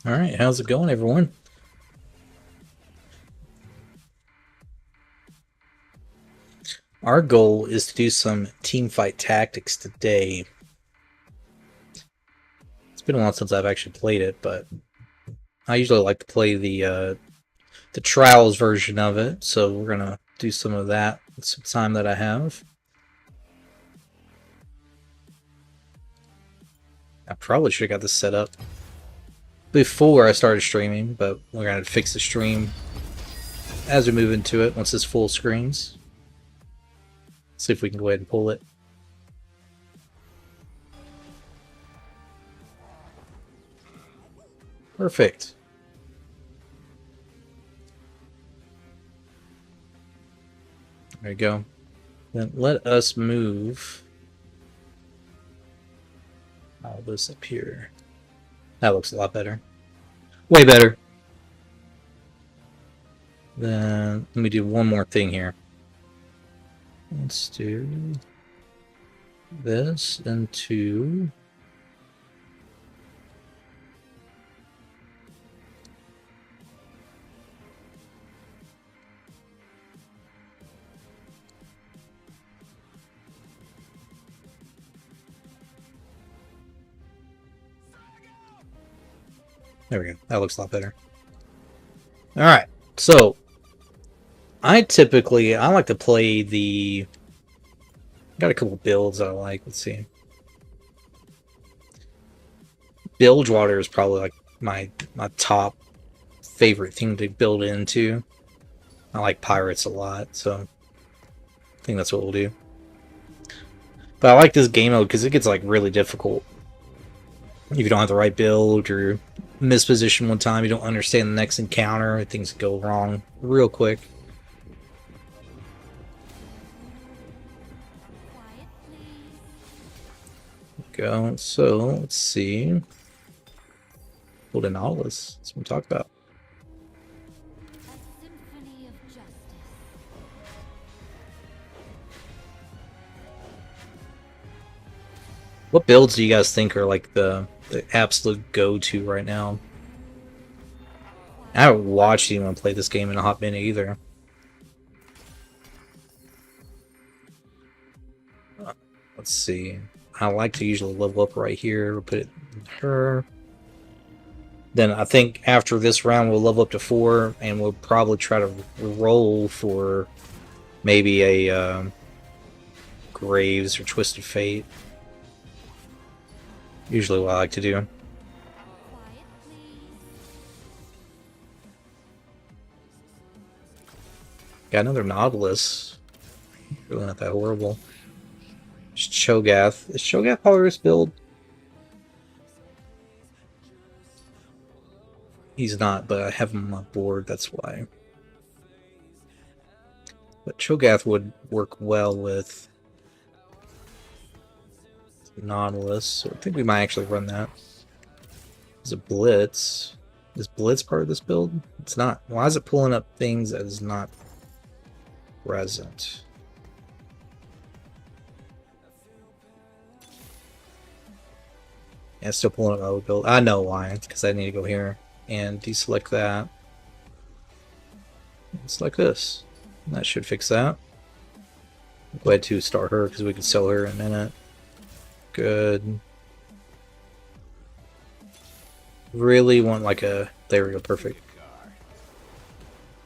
Alright, how's it going, everyone? Our goal is to do some team fight tactics today. It's been a while since I've actually played it, but I usually like to play the trials version of it, so we're gonna do some of that with some time that I have. I probably should have got this set up before I started streaming, but we're gonna fix the stream as we move into it once it's full screens. See if we can go ahead and pull it. Perfect. There you go. Then let us move all this up here. That looks a lot better. Way better. Then let me do one more thing here. Let's do this into there we go. That looks a lot better. All right. So I like to play the. Got a couple builds I like. Let's see. Bilgewater is probably like my top favorite thing to build into. I like pirates a lot, so I think that's what we'll do. But I like this game mode because it gets like really difficult if you don't have the right build or misposition one time, you don't understand the next encounter, things go wrong real quick. Go. So let's see. Build an Nautilus. That's what we talked about. What builds do you guys think are like the absolute go-to right now? I haven't watched anyone play this game in a hot minute either. Let's see. I like to usually level up right here. We'll put it in her. Then I think after this round we'll level up to 4, and we'll probably try to roll for maybe a Graves or Twisted Fate. Usually what I like to do. Got another Nautilus. Really not that horrible. Cho'Gath. Is Cho'Gath Polaris build? He's not, but I have him on my board, that's why. But Cho'Gath would work well with Nautilus, so I think we might actually run that. There's a Blitz. Is Blitz part of this build? It's not. Why is it pulling up things that is not present? Yeah, it's still pulling up my old build. I know why. It's because I need to go here and deselect that. It's like this. That should fix that. Go ahead to start her because we can sell her in a minute. Good. Really want like a... There we go, perfect.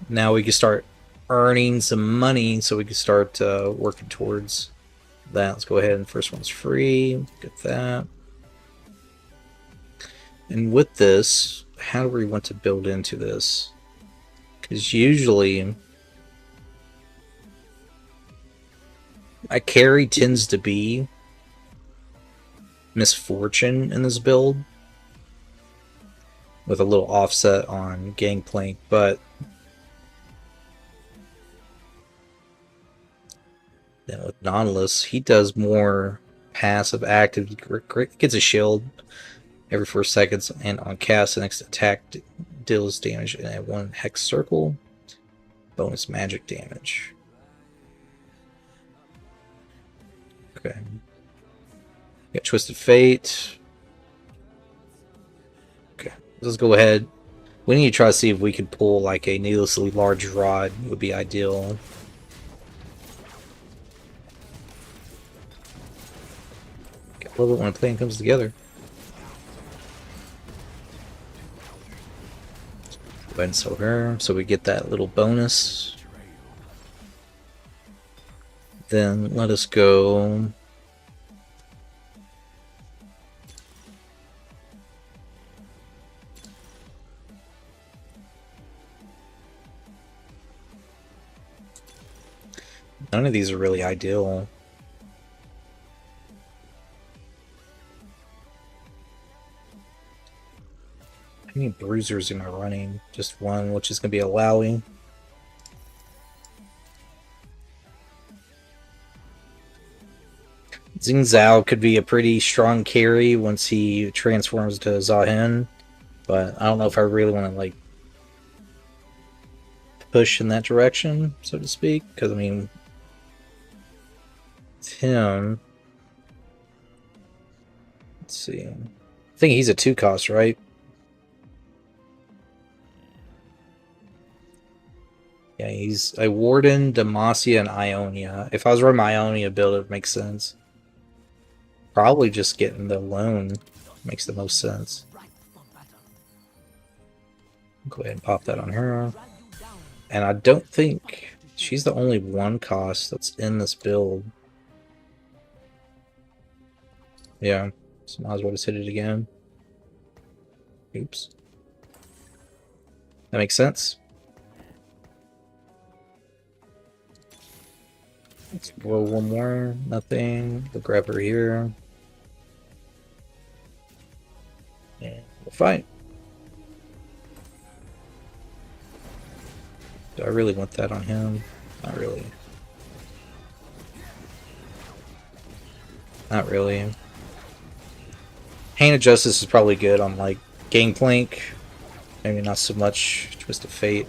Now we can start earning some money so we can start working towards that. Let's go ahead and first one's free. Get that. And with this, how do we want to build into this? Because usually my carry tends to be Misfortune in this build with a little offset on Gangplank, but then with Nautilus, he does more passive active. He gets a shield every 4 seconds, and on cast, the next attack deals damage in a 1 hex circle. Bonus magic damage. Okay. Got Twisted Fate. Okay. Let's go ahead. We need to try to see if we could pull like a needlessly large rod. Would be ideal. I love it when a plan comes together. Go ahead and sell her, so we get that little bonus. Then let us go. None of these are really ideal. How many bruisers am I running? Just one, which is going to be a Lowy. Xing Zhao could be a pretty strong carry once he transforms to Zahen, but I don't know if I really want to like push in that direction, so to speak, because I mean, it's him. Let's see. I think he's a 2-cost, right? Yeah, he's a Warden, Demacia, and Ionia. If I was running my Ionia build, it would make sense. Probably just getting the loan makes the most sense. Go ahead and pop that on her. And I don't think she's the only 1-cost that's in this build. Yeah, so might as well just hit it again. Oops. That makes sense. Let's roll one more. Nothing. We'll grab her here. And we'll fight. Do I really want that on him? Not really. Not really. Hand of Justice is probably good on like Gangplank. Maybe not so much Twist of Fate.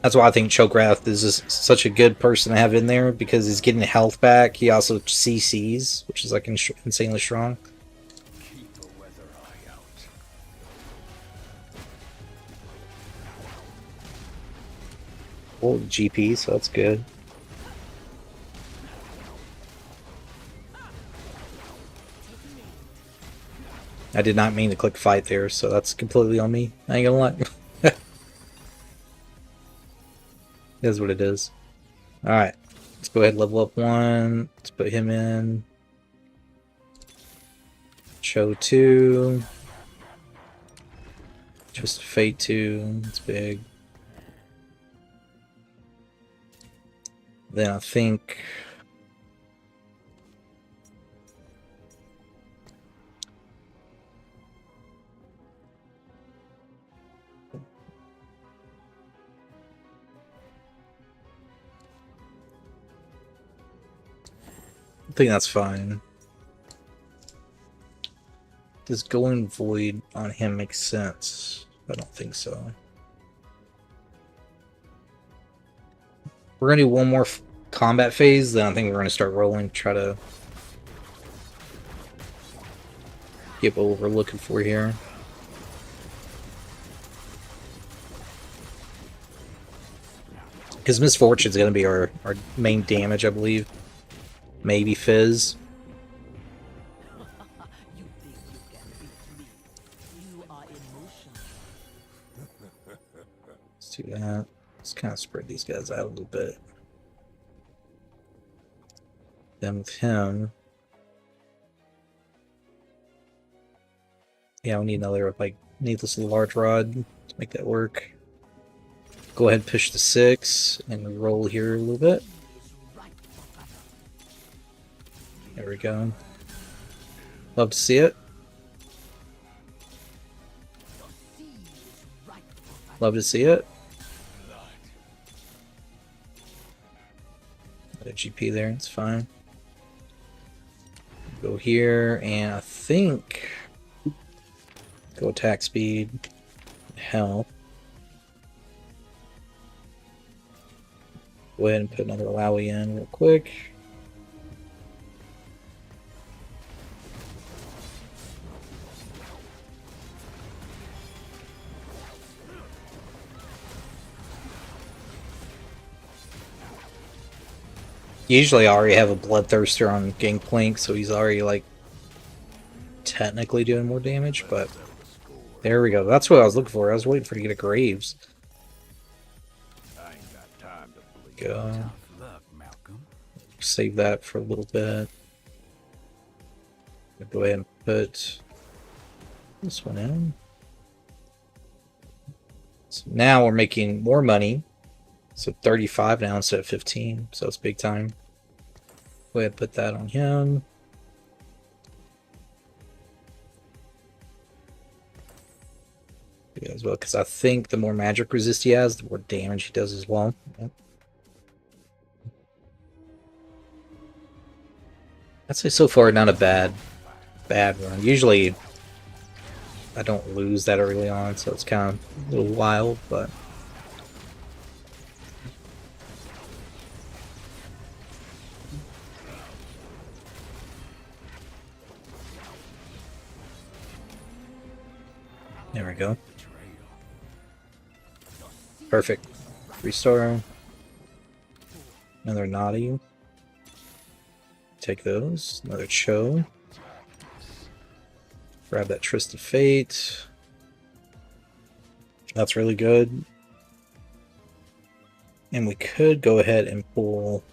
That's why I think Chokrath is just such a good person to have in there, because he's getting health back. He also CCs, which is like insanely strong. Oh, GP, so that's good. I did not mean to click fight there, so that's completely on me. I ain't gonna lie. It is what it is. Alright, let's go ahead and level up one. Let's put him in. Cho 2. Just Fate 2. It's big. Then I think... I think that's fine. Does going void on him make sense? I don't think so. We're gonna do one more combat phase, then I think we're gonna start rolling, try to get what we're looking for here. Because Misfortune's gonna be our main damage, I believe. Maybe Fizz. Let's do that. Let's kind of spread these guys out a little bit. Then with him... Yeah, we need another, like, needlessly large rod to make that work. Go ahead and push the 6 and roll here a little bit. There we go. Love to see it. Love to see it. Got a GP there, it's fine. Go here, and I think... Go attack speed. Health. Go ahead and put another Lowy in real quick. Usually I already have a Bloodthirster on Gangplank, so he's already like technically doing more damage, but there we go. That's what I was looking for. I was waiting for to get a Graves. Go. Save that for a little bit. Go ahead and put this one in. So now we're making more money. So 35 now instead of 15. So it's big time. Go ahead and put that on him. As well, because I think the more magic resist he has, the more damage he does as well. Yep. I'd say so far not a bad run. Usually I don't lose that early on, so it's kind of a little wild, but there we go. Perfect. Restore. Another Naughty. Take those. Another Cho. Grab that Tryst of Fate. That's really good. And we could go ahead and pull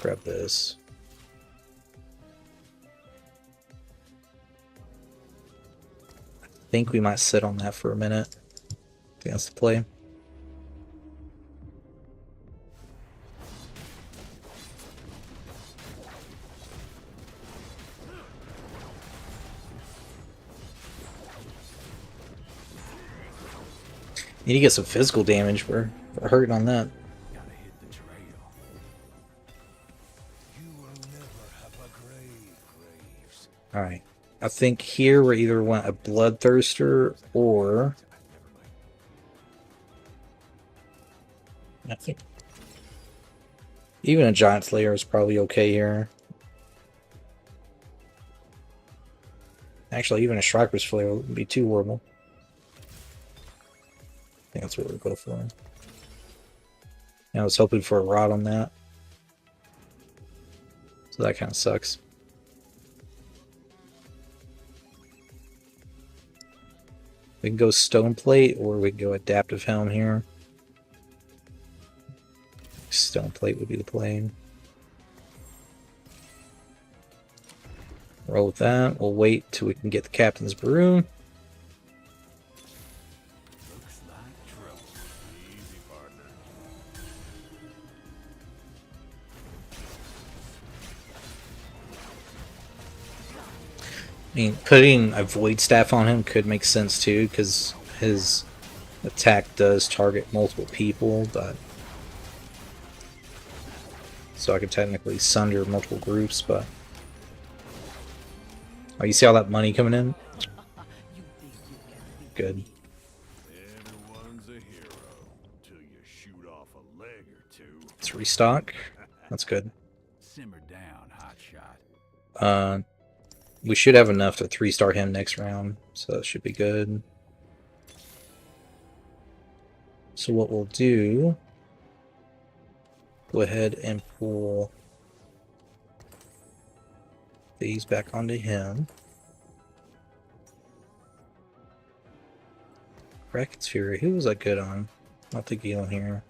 grab this. I think we might sit on that for a minute. I think that's the play. Need to get some physical damage. We're hurting on that. Alright. I think here we either want a Bloodthirster or I think even a Giant Slayer is probably okay here. Actually, even a Striker's Flare wouldn't be too horrible. I think that's what we'll go for. I was hoping for a Rod on that. So that kind of sucks. We can go Stone Plate or we can go Adaptive Helm here. Stone Plate would be the play. Roll with that. We'll wait till we can get the Captain's Brew. I mean, putting a Void Staff on him could make sense too, because his attack does target multiple people, but so I could technically sunder multiple groups, but oh, you see all that money coming in? Good. Let's restock. That's good. We should have enough to 3-star him next round, so that should be good. So what we'll do, go ahead and pull these back onto him. Brackett's Fury, who was that good on? I don't think he's on here.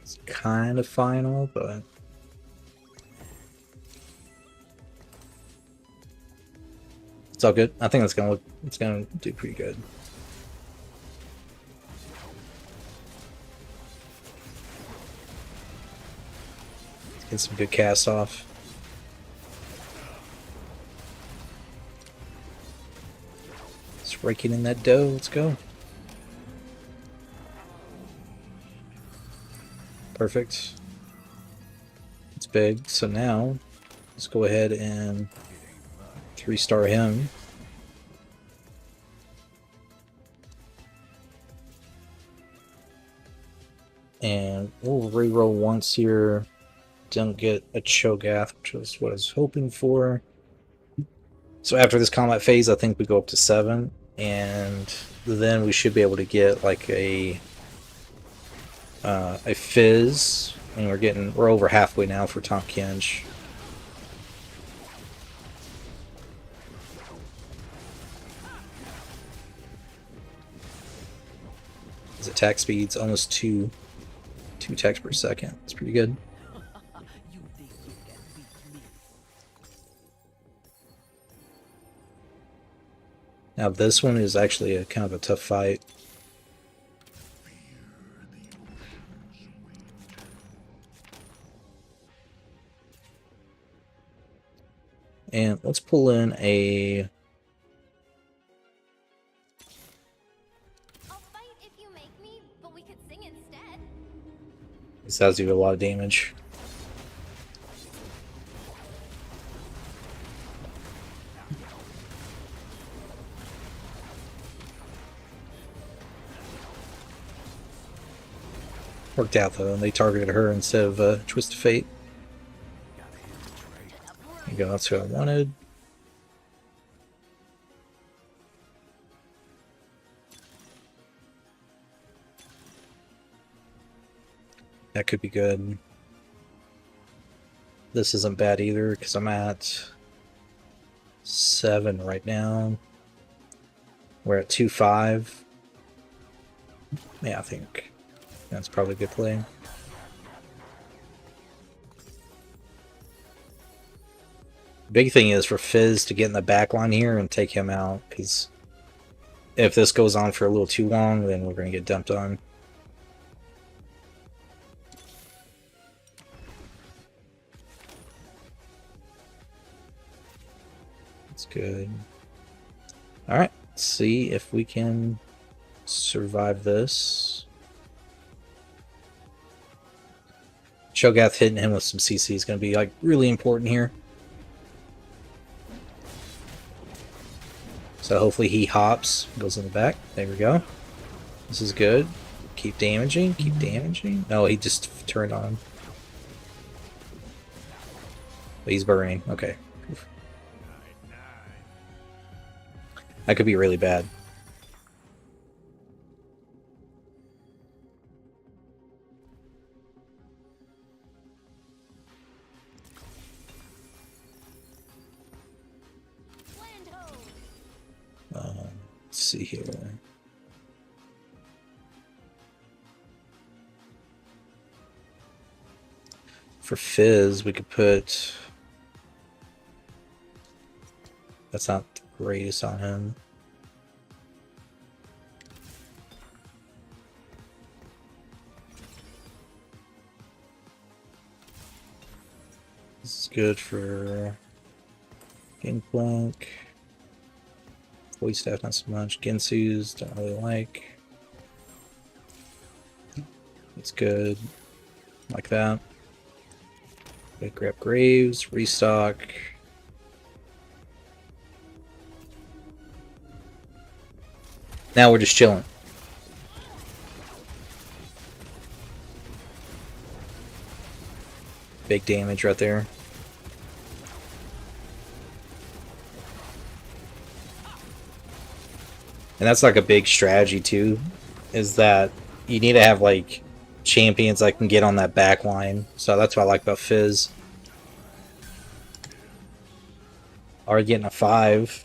It's kind of final, but it's all good. I think it's gonna do pretty good. Get some good cast off. Just raking in that dough. Let's go. Perfect. It's big. So now let's go ahead and 3-star him. And we'll reroll once here. Don't get a Cho'Gath, which is what I was hoping for. So after this combat phase, I think we go up to 7, and then we should be able to get like a Fizz, and we're over halfway now for Tahm Kench. His attack speed's almost two attacks per second. It's pretty good. Now this one is actually a kind of a tough fight. And let's pull in a... I'll fight if you make me, but we could sing instead. This does do a lot of damage. Worked out though, and they targeted her instead of Twist of Fate. There you go, that's who I wanted. That could be good. This isn't bad either, because I'm at 7 right now. We're at 2-5. Yeah, I think that's probably a good play. Big thing is for Fizz to get in the back line here and take him out, because if this goes on for a little too long, then we're going to get dumped on. That's good. Alright, let's see if we can survive this. Cho'Gath hitting him with some CC is going to be like really important here. So hopefully he hops, goes in the back. There we go. This is good. Keep damaging, keep damaging. No, he just turned on him. But he's burning. Okay. That could be really bad. Let's see here. For Fizz, we could put... That's not the greatest on him. This is good for Gangplank. Voice Staff, not so much. Gensu's, don't really like. It's good. Like that. Okay, grab Graves, restock. Now we're just chilling. Big damage right there. And that's like a big strategy too, is that you need to have like champions that can get on that back line. So that's what I like about Fizz. Already getting a 5.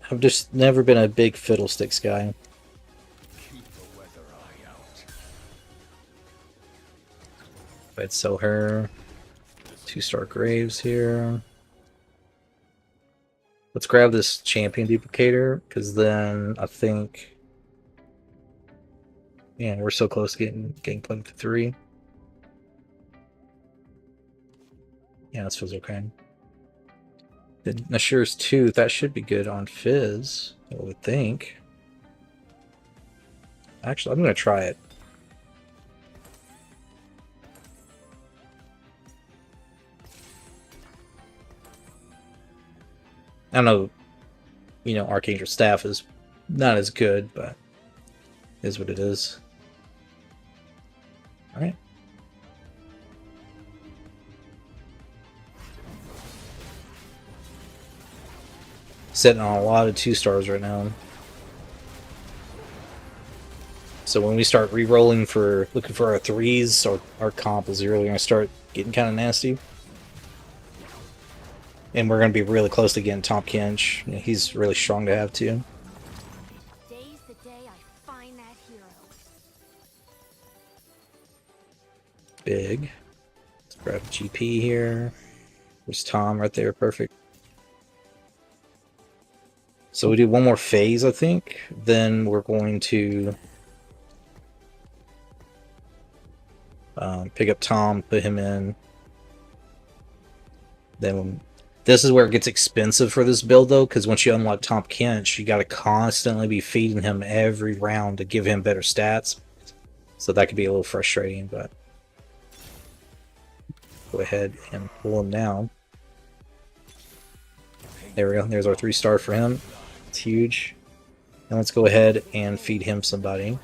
I've just never been a big Fiddlesticks guy. I'd sell her. 2-star Graves here. Let's grab this champion duplicator, because then I think... Yeah, we're so close to getting Gangplank to 3. Yeah, this feels okay. The Nashir's Tooth, that should be good on Fizz, I would think. Actually, I'm going to try it. I know, you know, Archangel Staff is not as good, but is what it is. Alright. Sitting on a lot of 2-stars right now. So when we start re-rolling for looking for our 3s, our comp is really going to start getting kind of nasty. And we're going to be really close to getting Tom Kinch. You know, he's really strong to have too. Today's the day I find that hero. Big. Let's grab GP here. There's Tom right there, perfect. So we do one more phase, I think. Then we're going to pick up Tom, put him in. Then this is where it gets expensive for this build, though, because once you unlock Tom Kinch, you got to constantly be feeding him every round to give him better stats. So that could be a little frustrating, but go ahead and pull him now. There we go. There's our 3-star for him. It's huge. And let's go ahead and feed him somebody.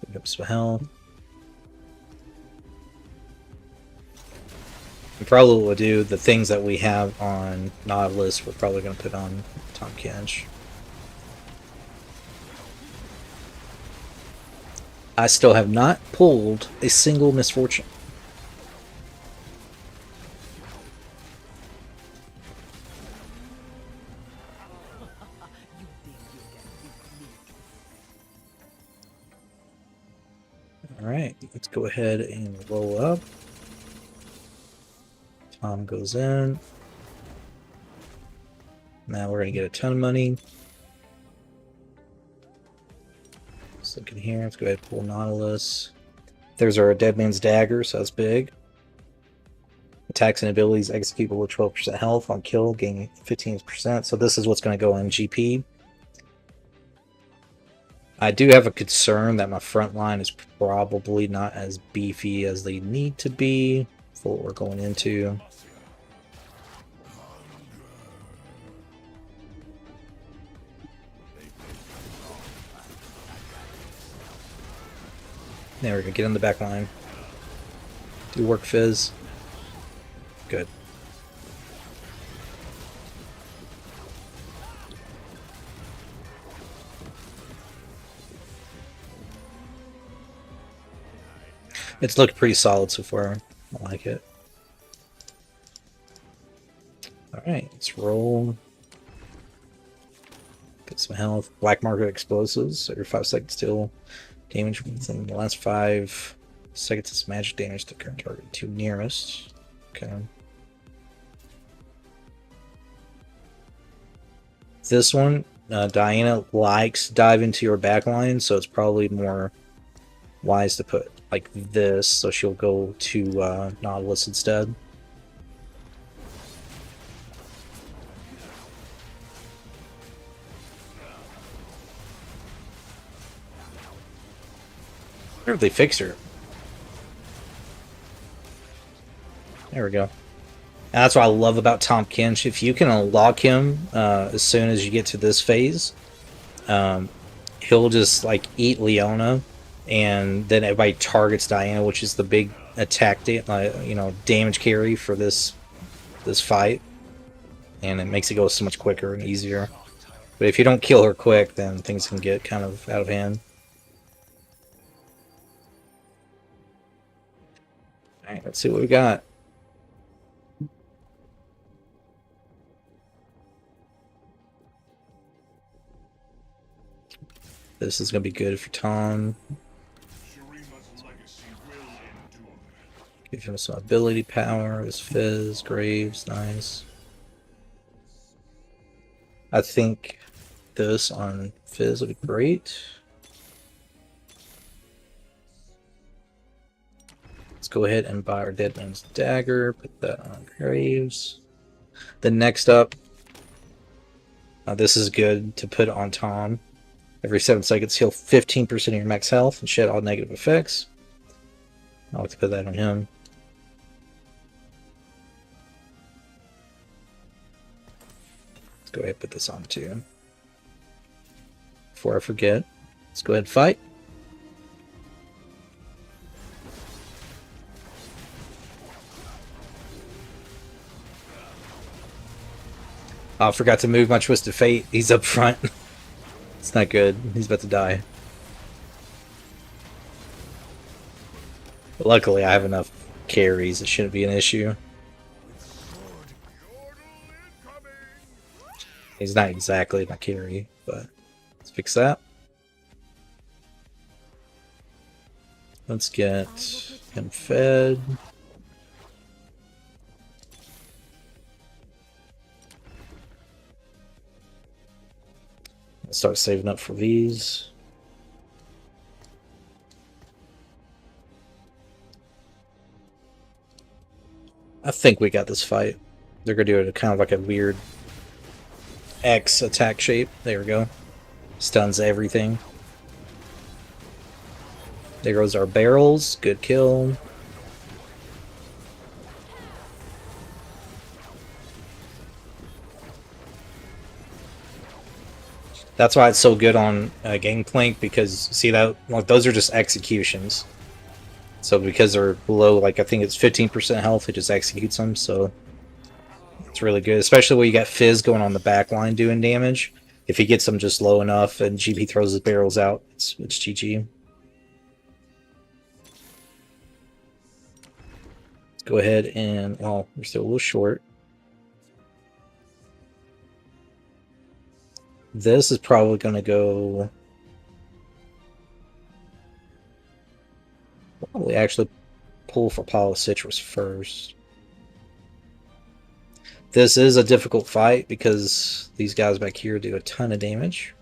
Pick up some health. And probably we'll do the things that we have on Nautilus. We're probably going to put on Tom Kinch. I still have not pulled a single misfortune. Alright, let's go ahead and roll up. Tom goes in. Now we're going to get a ton of money. Let's look in here. Let's go ahead and pull Nautilus. There's our Dead Man's Dagger, so that's big. Attacks and abilities executable with 12% health on kill, gaining 15%. So this is what's going to go in GP. I do have a concern that my front line is probably not as beefy as they need to be for what we're going into. There we go, get on the back line. Do work, Fizz. Good. It's looked pretty solid so far. I like it. Alright, let's roll. Get some health. Black market explosives. Every 5 seconds deal damage within the last 5 seconds. It's magic damage to current target 2 nearest. Okay. This one, Diana likes dive into your backline, so it's probably more wise to put like this, so she'll go to Nautilus instead. I wonder if they fixed her. There we go. And that's what I love about Tom Kinch. If you can unlock him as soon as you get to this phase, he'll just like eat Leona, and then everybody targets Diana, which is the big attack, damage carry for this fight, and it makes it go so much quicker and easier. But if you don't kill her quick, then things can get kind of out of hand. All right, let's see what we got. This is going to be good for Tom. Give him some ability power. His Fizz, Graves, nice. I think this on Fizz would be great. Let's go ahead and buy our Dead Man's Dagger. Put that on Graves. Then next up, this is good to put on Tom. Every 7 seconds, heal 15% of your max health and shed all negative effects. I like to put that on him. Let's go ahead and put this on too. Before I forget, let's go ahead and fight. Oh, I forgot to move my Twisted Fate. He's up front. It's not good. He's about to die. But luckily, I have enough carries. It shouldn't be an issue. He's not exactly my carry, but let's fix that. Let's get him fed. Let's start saving up for these. I think we got this fight. They're gonna do it kind of like a weird X attack shape. There we go. Stuns everything. There goes our barrels. Good kill. That's why it's so good on Gangplank, because see that, like, those are just executions. So because they're below, like, I think it's 15% health, it just executes them. So it's really good, especially when you got Fizz going on the back line doing damage. If he gets them just low enough and GP throws his barrels out, it's GG. Let's go ahead and, well, we're still a little short. This is probably going to go... Probably actually pull for Apollo Citrus first. This is a difficult fight because these guys back here do a ton of damage.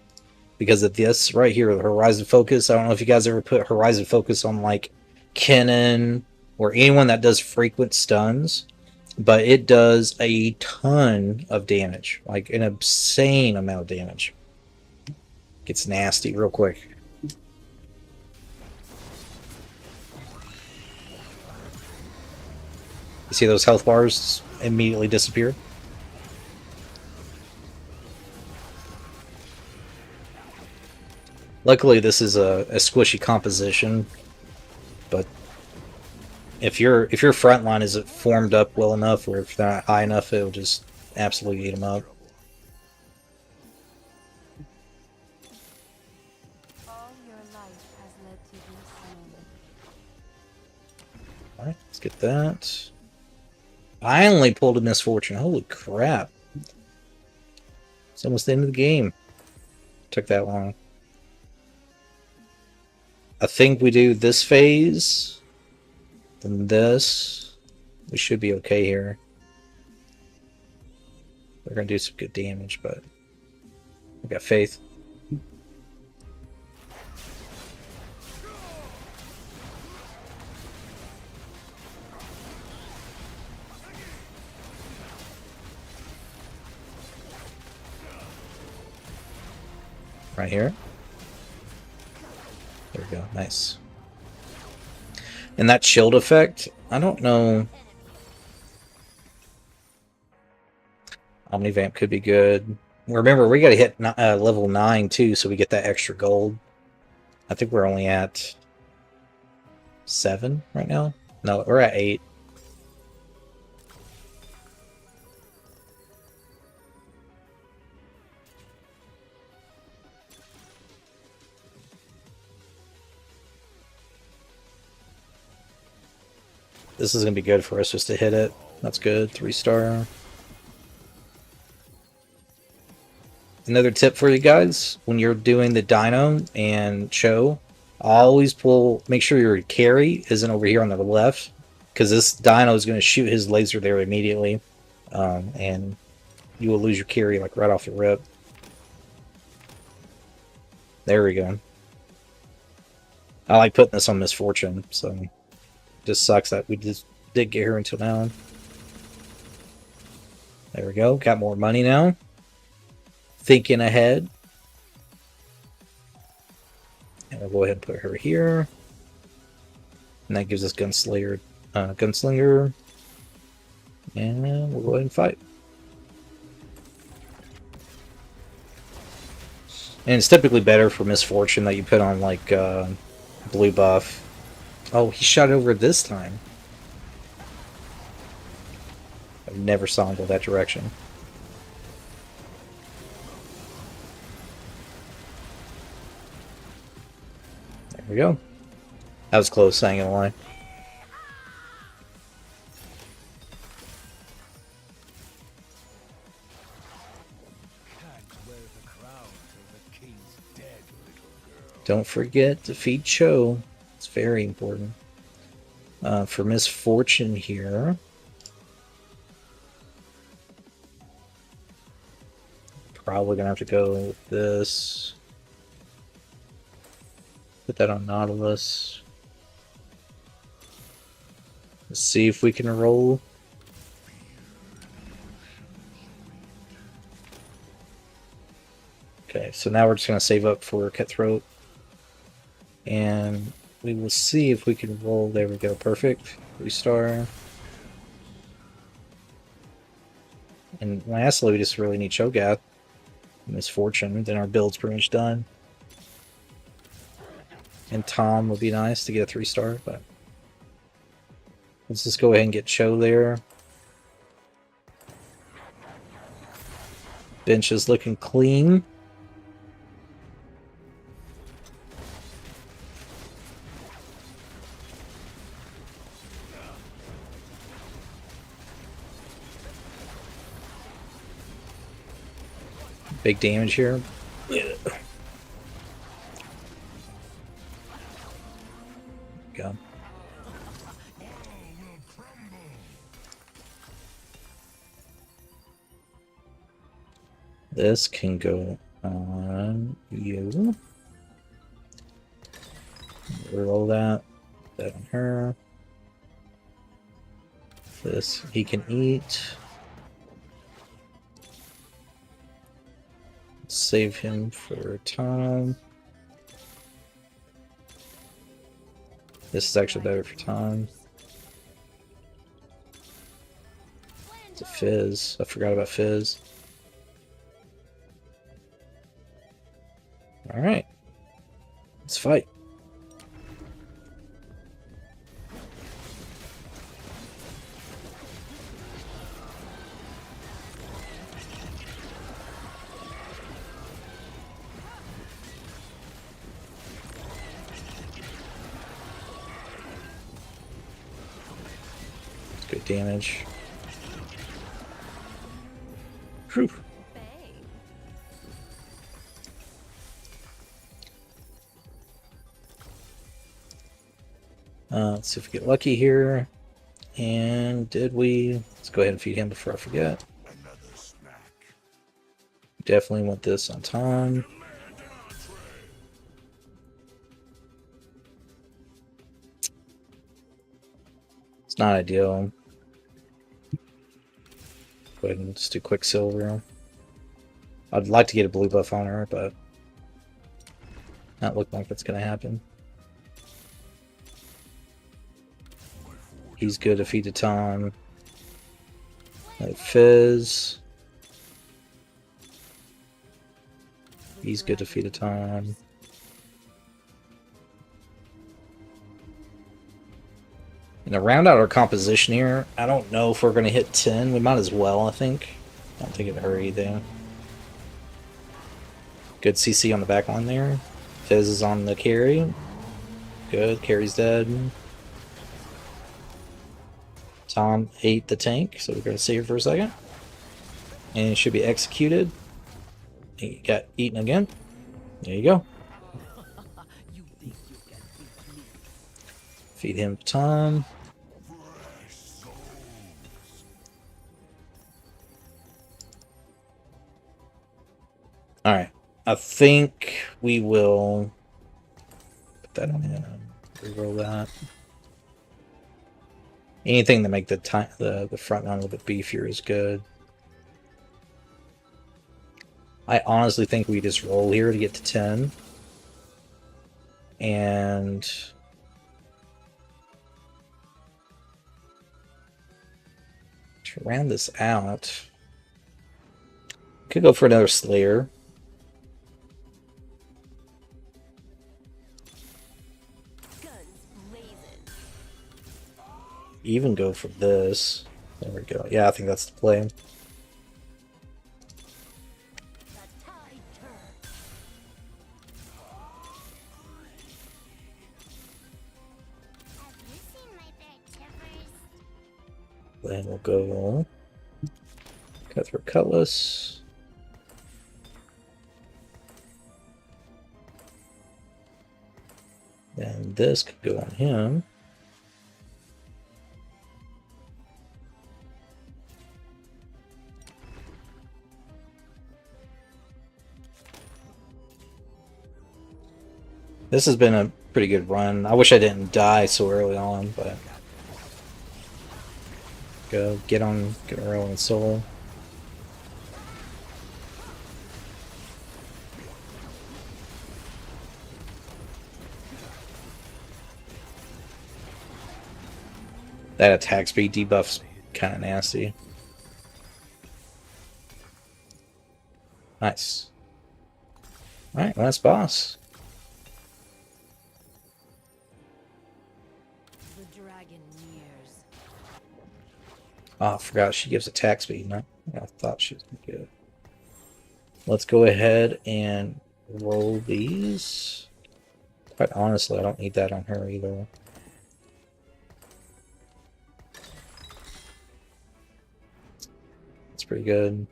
Because of this right here, the Horizon Focus. I don't know if you guys ever put Horizon Focus on, like, Kennen or anyone that does frequent stuns. But it does a ton of damage. Like, an insane amount of damage. Gets nasty real quick. You see those health bars immediately disappear? Luckily, this is a squishy composition, but if your front line isn't formed up well enough, or if they're not high enough, it'll just absolutely eat them up. Alright, let's get that. I only pulled a Misfortune. Holy crap. It's almost the end of the game. Took that long. I think we do this phase, then this. We should be okay here. We're going to do some good damage, but we got faith. Right here. There we go. Nice. And that shield effect, I don't know. Omnivamp could be good. Remember, we got to hit level 9 too, so we get that extra gold. I think we're only at 7 right now. No, we're at 8. This is going to be good for us just to hit it. That's good. 3-star. Another tip for you guys, when you're doing the Dino and Cho, always make sure your carry isn't over here on the left, because this Dino is going to shoot his laser there immediately, and you will lose your carry like right off the rip. There we go. I like putting this on Misfortune, so it just sucks that we just did get here until now. There we go. Got more money now. Thinking ahead. And we'll go ahead and put her here. And that gives us Gunslinger. And we'll go ahead and fight. And it's typically better for Misfortune that you put on, like, blue buff. Oh, he shot it over this time. I never saw him go that direction. There we go. That was close, I ain't gonna lie. Don't forget to feed Cho. It's very important. For Misfortune here. Probably gonna have to go with this. Put that on Nautilus. Let's see if we can roll. Okay, so now we're just gonna save up for Cutthroat. And we will see if we can roll. There we go, perfect. 3-star. And lastly, we just really need Cho'Gath. Misfortune, then our build's pretty much done. And Tom would be nice to get a 3-star, but let's just go ahead and get Cho there. Bench is looking clean. Big damage here. Yeah. Go. This can go on you. Roll that. That on her. This he can eat. Save him for time. This is actually better for time. It's a Fizz. I forgot about Fizz. Alright. Let's fight. Good damage. Whew. Let's see if we get lucky here. And did we? Let's go ahead and feed him before I forget. Definitely want this on time. It's not ideal. Go ahead and just do Quicksilver. I'd like to get a blue buff on her, but not looking like that's going to happen. He's good if he did time. Fizz. He's good to feed a time. And to round out our composition here, I don't know if we're going to hit 10. We might as well, I think. I don't think it'd hurt anything. Good CC on the back line there. Fizz is on the carry. Good, carry's dead. Tom ate the tank, so we're going to save it for a second. And it should be executed. He got eaten again. There you go. Feed him Tom. Alright. I think we will put that on in. Reroll that. Anything to make the front line a little bit beefier is good. I honestly think we just roll here to get to 10. And to round this out, could go for another Slayer. Even go for this. There we go. Yeah, I think that's the play. Then we'll go Cutthroat Cutlass. And this could go on him. This has been a pretty good run. I wish I didn't die so early on, but go get early and solo. That attack speed debuff's kind of nasty. Nice. Alright, last boss. The dragon nears. Oh, I forgot she gives attack speed. No, I thought she was good. Let's go ahead and roll these. Quite honestly, I don't need that on her either. It's pretty good.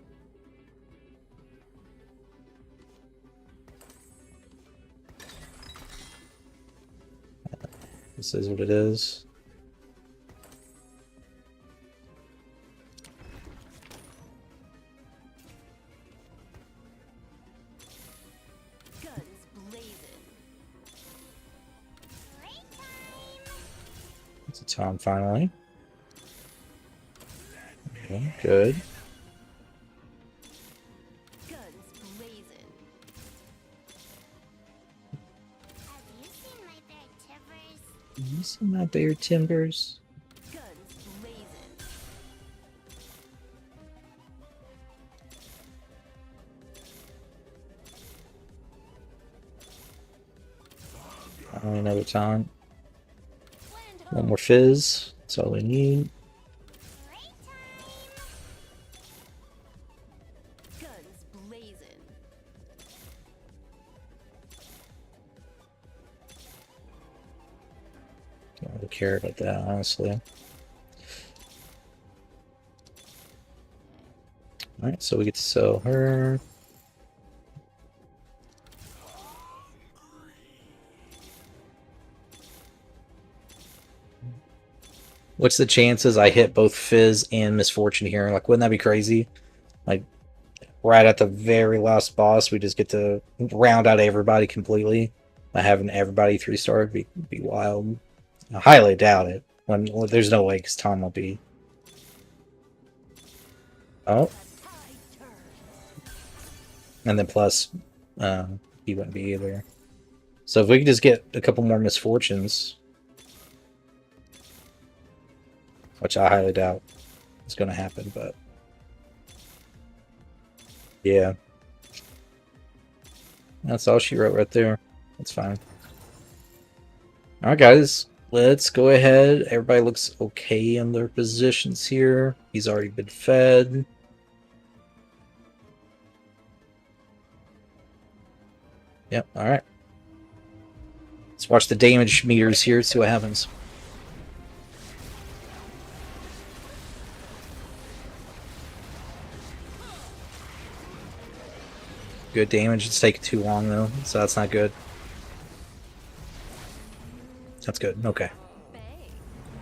This is what it is. Guns blazing. It's a Tom finally. Okay, good. Guns blazing. Have you seen my bare timbers? Guns blazing. Another time. One more fizz. That's all we need. Guns blazing. Don't really care about that, honestly. Alright, so we get to sell her. What's the chances I hit both Fizz and Misfortune here? Like, wouldn't that be crazy? Like, right at the very last boss, we just get to round out everybody completely. By having everybody 3-star would be wild. I highly doubt it. Well, there's no way, because Tom will be... Oh. And then plus, he wouldn't be either. So if we could just get a couple more Misfortunes... Which I highly doubt is going to happen, but... Yeah. That's all she wrote right there. That's fine. Alright, guys. Let's go ahead. Everybody looks okay in their positions here. He's already been fed. Yep, alright. Let's watch the damage meters here, see what happens. Good damage. It's taking too long, though, so that's not good. That's good. Okay.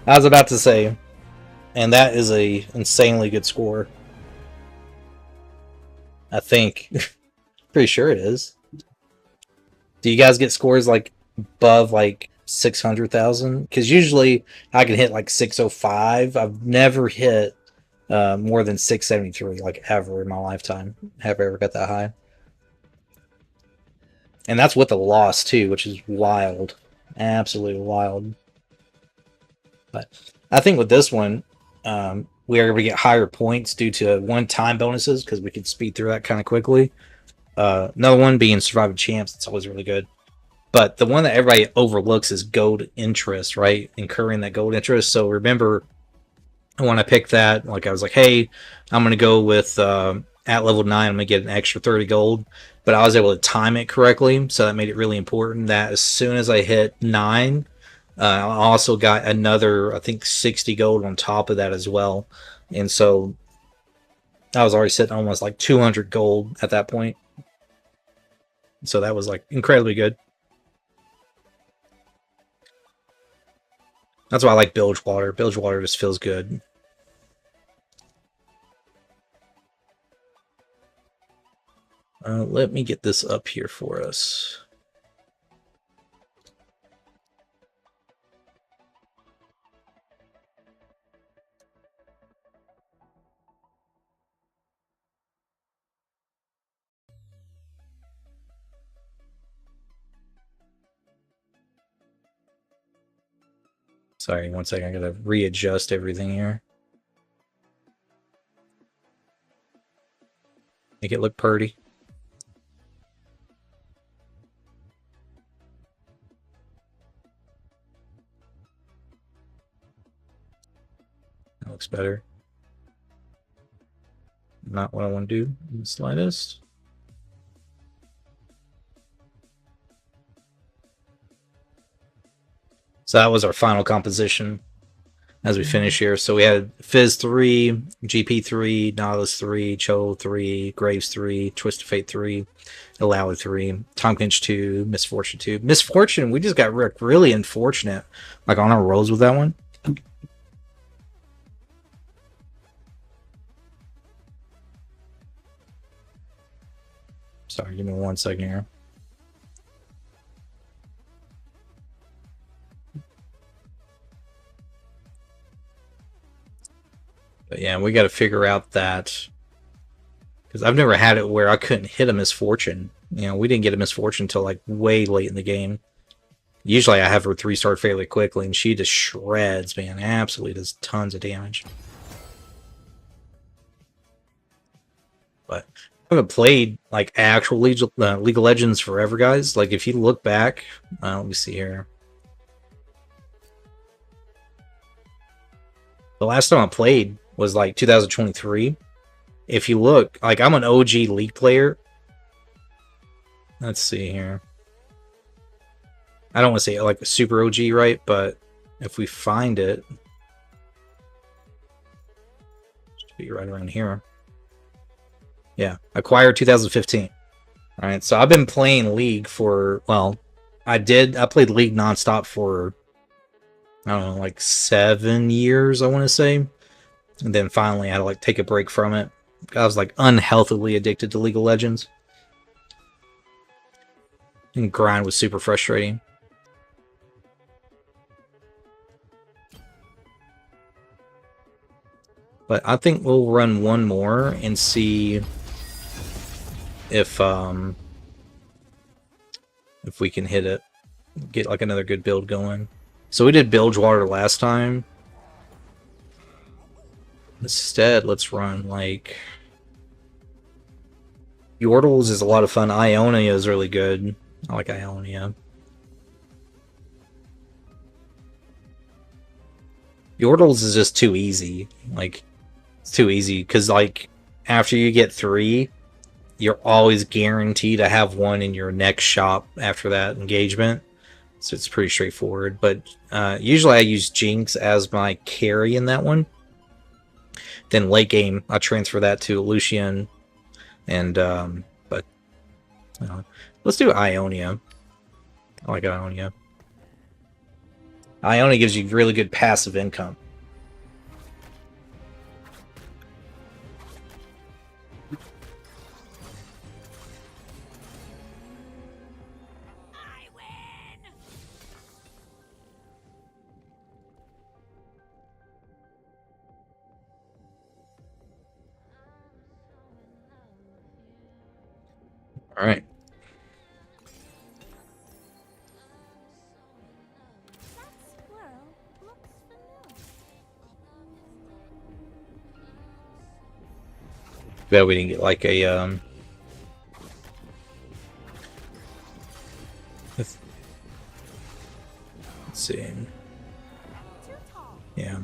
I was about to say, and that is a insanely good score. I think. Pretty sure it is. Do you guys get scores like above like 600,000? Because usually I can hit like 605. I've never hit more than 673, like ever in my lifetime. Have I ever got that high? And that's with a loss too, which is wild. Absolutely wild. But I think with this one, we are going to get higher points due to one-time bonuses, because we can speed through that kind of quickly. Another one being Surviving Champs. It's always really good. But the one that everybody overlooks is gold interest, right? Incurring that gold interest. So remember, when I picked that, like I was like, hey, I'm going to go with at level 9, I'm going to get an extra 30 gold. But I was able to time it correctly, so that made it really important that as soon as I hit 9, I also got another, I think, 60 gold on top of that as well. And so I was already sitting almost like 200 gold at that point. So that was like incredibly good. That's why I like bilge water. Bilge water just feels good. Let me get this up here for us. Sorry, one second. I gotta readjust everything here. Make it look pretty. That looks better. Not what I want to do in the slightest. So that was our final composition as we finish here. So we had Fizz 3, GP 3, Nautilus 3, Cho 3, Graves 3, Twist of Fate 3, Allow 3, Tompkins 2, Misfortune 2. Misfortune, we just got really unfortunate, like on our rolls with that one. Sorry, give me 1 second here. But yeah, we got to figure out that, because I've never had it where I couldn't hit a Misfortune. You know, we didn't get a Misfortune until like way late in the game. Usually I have her 3-star fairly quickly, and she just shreds, man. Absolutely does tons of damage. But I haven't played like actual League of Legends forever, guys. Like if you look back, let me see here. The last time I played was like 2023. If you look, like I'm an OG League player. Let's see here. I don't want to say like a super OG, right? But if we find it, it should be right around here. Yeah, acquired 2015. All right, so I've been playing League for, well, I played League nonstop for, I don't know, like 7 years, I want to say. And then finally I had to like take a break from it. I was like unhealthily addicted to League of Legends. And grind was super frustrating. But I think we'll run one more and see if we can hit it. Get like another good build going. So we did bilge water last time. Instead, let's run like Yordles is a lot of fun. Ionia is really good. I like Ionia. Yordles is just too easy. Like, it's too easy because like after you get 3, you're always guaranteed to have one in your next shop after that engagement. So it's pretty straightforward. But usually I use Jinx as my carry in that one. Then late game, I transfer that to Lucian. And, but, let's do Ionia. I like Ionia. Ionia gives you really good passive income. All right. Bet we didn't get like a let's see. Yeah.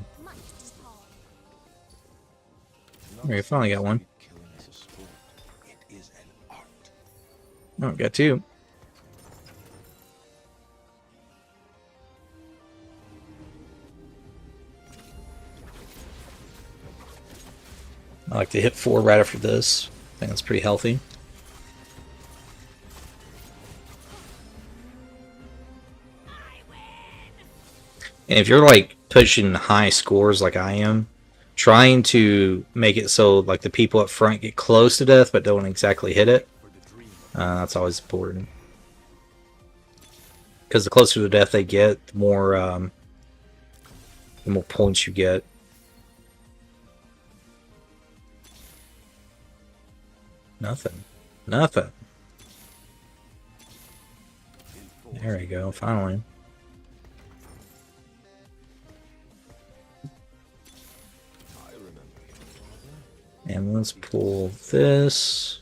We finally got one. Oh, got 2. like to hit 4 right after this. I think that's pretty healthy. And if you're like pushing high scores like I am, trying to make it so like the people up front get close to death but don't exactly hit it, that's always important. Because the closer to death they get, the more points you get. Nothing. Nothing. There we go, finally. And let's pull this.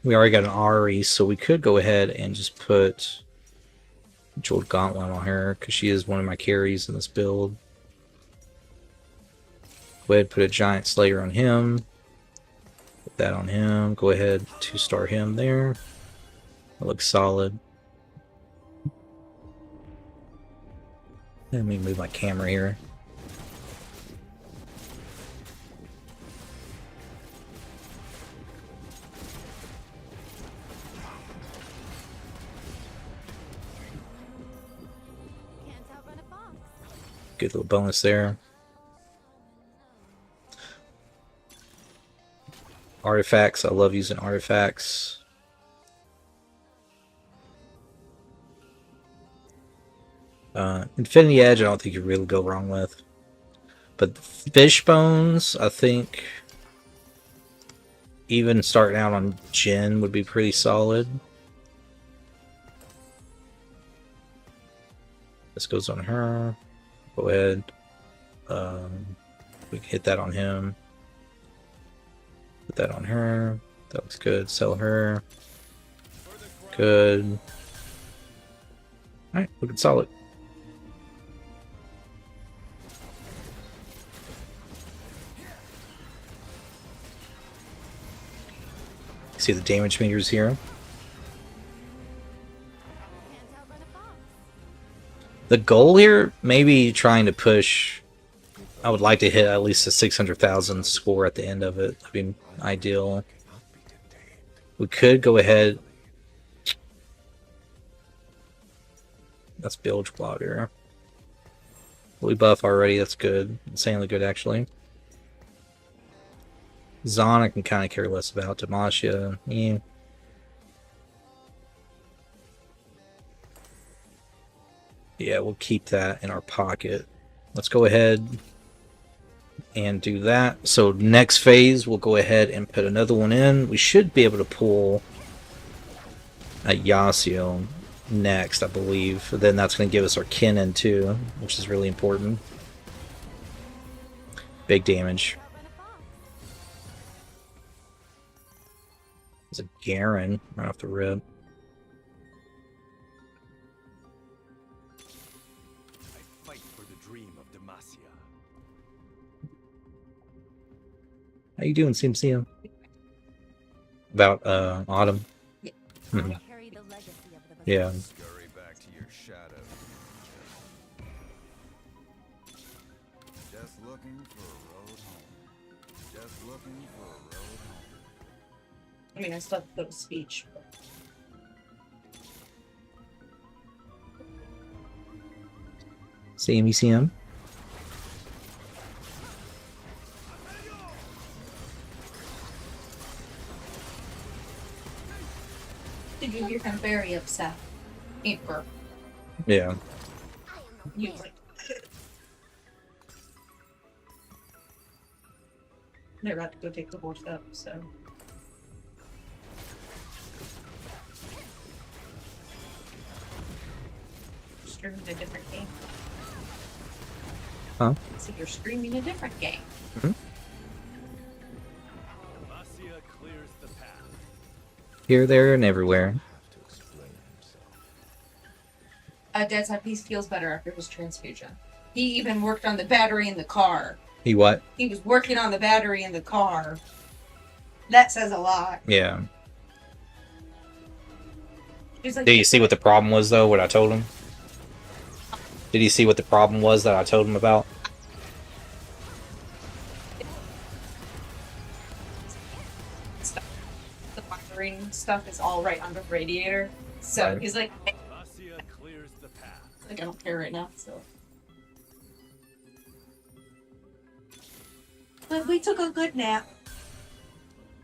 We already got an Ari, so we could go ahead and just put Jeweled Gauntlet on her, because she is one of my carries in this build. Go ahead and put a Giant Slayer on him. Put that on him. Go ahead, 2-star him there. That looks solid. Let me move my camera here. Good little bonus there. Artifacts. I love using artifacts. Infinity Edge, I don't think you really go wrong with. But Fish Bones, I think even starting out on Jin would be pretty solid. This goes on her. Go ahead. We can hit that on him. Put that on her. That looks good. Sell her. Good. Alright, looking solid. See the damage meters here. The goal here, maybe trying to push. I would like to hit at least a 600,000 score at the end of it. That'd be ideal. We could go ahead. That's Bilge Water. Blue buff already, that's good. Insanely good, actually. Zon, I can kind of care less about. Demacia, yeah. Yeah, we'll keep that in our pocket. Let's go ahead and do that. So next phase, we'll go ahead and put another one in. We should be able to pull a Yasuo next, I believe. Then that's going to give us our Kennen too, which is really important. Big damage. There's a Garen right off the rip. How you doing, Sim? About Autumn? Yeah. Mm-hmm. Carry the legacy of the Yeah. Scurry back to your shadow. Just looking for a road home. Just looking for a road home. I mean, I still have to go to speech. You see him? Did you hear him very upset? Amber. Yeah. He was like, they're about to go take the horse up, so. Streaming a different game. Huh? So you're streaming a different game. Mm-hmm. Demacia clears the path. Here, there, and everywhere. Deadside Peace feels better after his transfusion. He even worked on the battery in the car. He what? He was working on the battery in the car. That says a lot. Yeah. He's like, Did you see what the problem was, though, what I told him? Did he see what the problem was that I told him about? watering stuff is all right under the radiator. So Right. he's like, Vasya clears the path. I don't care right now. So. But we took a good nap.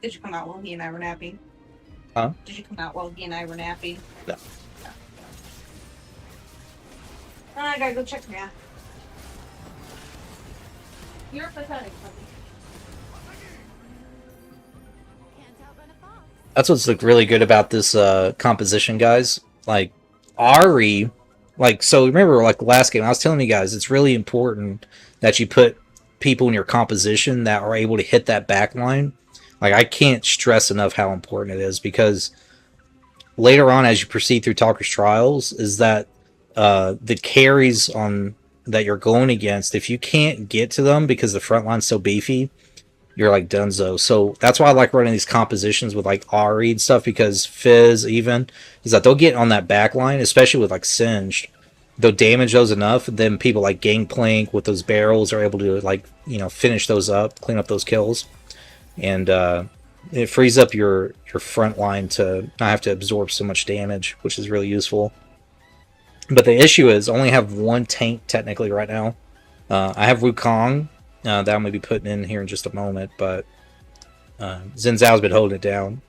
Did you come out while he and I were napping? Huh? Did you come out while he and I were napping? No. I gotta go check now. You're pathetic, puppy. Can't outrun a fox. That's what's like really good about this composition, guys. Like Ari, like so. Remember, like the last game, I was telling you guys, it's really important that you put people in your composition that are able to hit that back line. Like I can't stress enough how important it is because later on, as you proceed through Talker's Trials, is that the carries on that you're going against, if you can't get to them because the front line's so beefy, you're like dunzo. So that's why I like running these compositions with like Ari and stuff, because Fizz even is that they'll get on that back line, especially with like Singed. They'll damage those enough, and then people like Gangplank with those barrels are able to like, you know, finish those up, clean up those kills. And it frees up your front line to not have to absorb so much damage, which is really useful. But the issue is I only have one tank technically right now. I have Wukong that I'm going to be putting in here in just a moment, but Xin Zhao's been holding it down.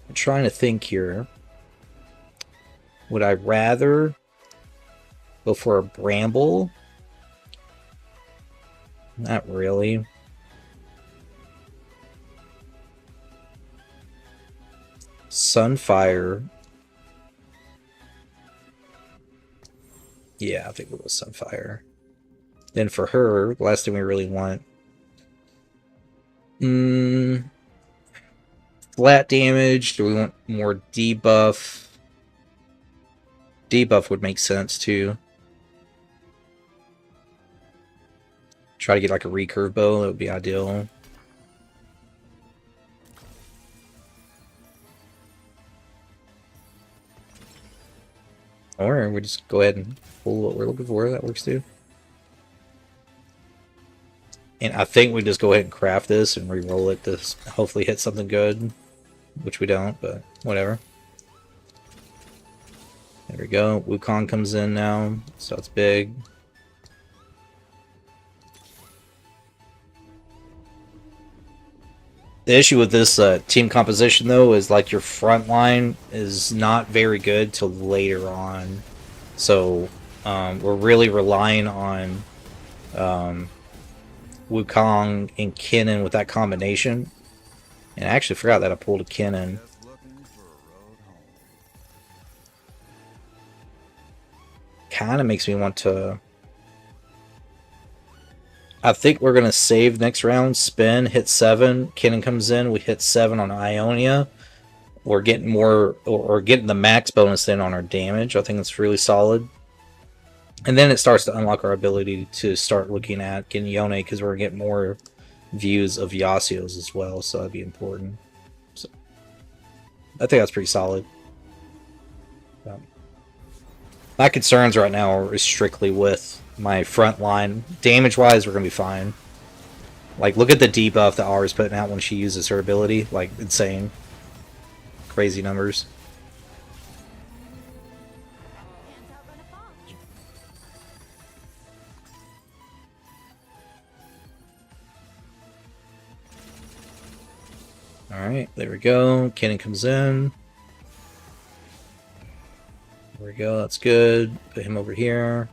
I'm trying to think here. Would I rather go for a Bramble? Not really. Sunfire. Yeah, I think we'll go Sunfire. Then for her, the last thing we really want. Flat damage. Do we want more debuff? Debuff would make sense too. Try to get like a recurve bow, that would be ideal. Or we just go ahead and pull what we're looking for. That works too. And I think we just go ahead and craft this and re-roll it to hopefully hit something good. Which we don't, but whatever. There we go. Wukong comes in now, so it's big. The issue with this team composition, though, is like your front line is not very good till later on. So we're really relying on Wukong and Kennen with that combination. And I actually forgot that I pulled a Kennen. Just looking for a road home. Kind of makes me want to... I think we're going to save next round, spin, hit 7. Kennen comes in, we hit 7 on Ionia. We're getting more, or getting the max bonus then on our damage. I think that's really solid. And then it starts to unlock our ability to start looking at getting Yone, because we're going to get more views of Yasuo's as well, so that'd be important. So I think that's pretty solid. My concerns right now are strictly with my front line. Damage-wise, we're going to be fine. Like, look at the debuff that Ari's putting out when she uses her ability. Like, insane. Crazy numbers. Can't outrun a fox. Alright, there we go. Kennen comes in. There we go, that's good. Put him over here.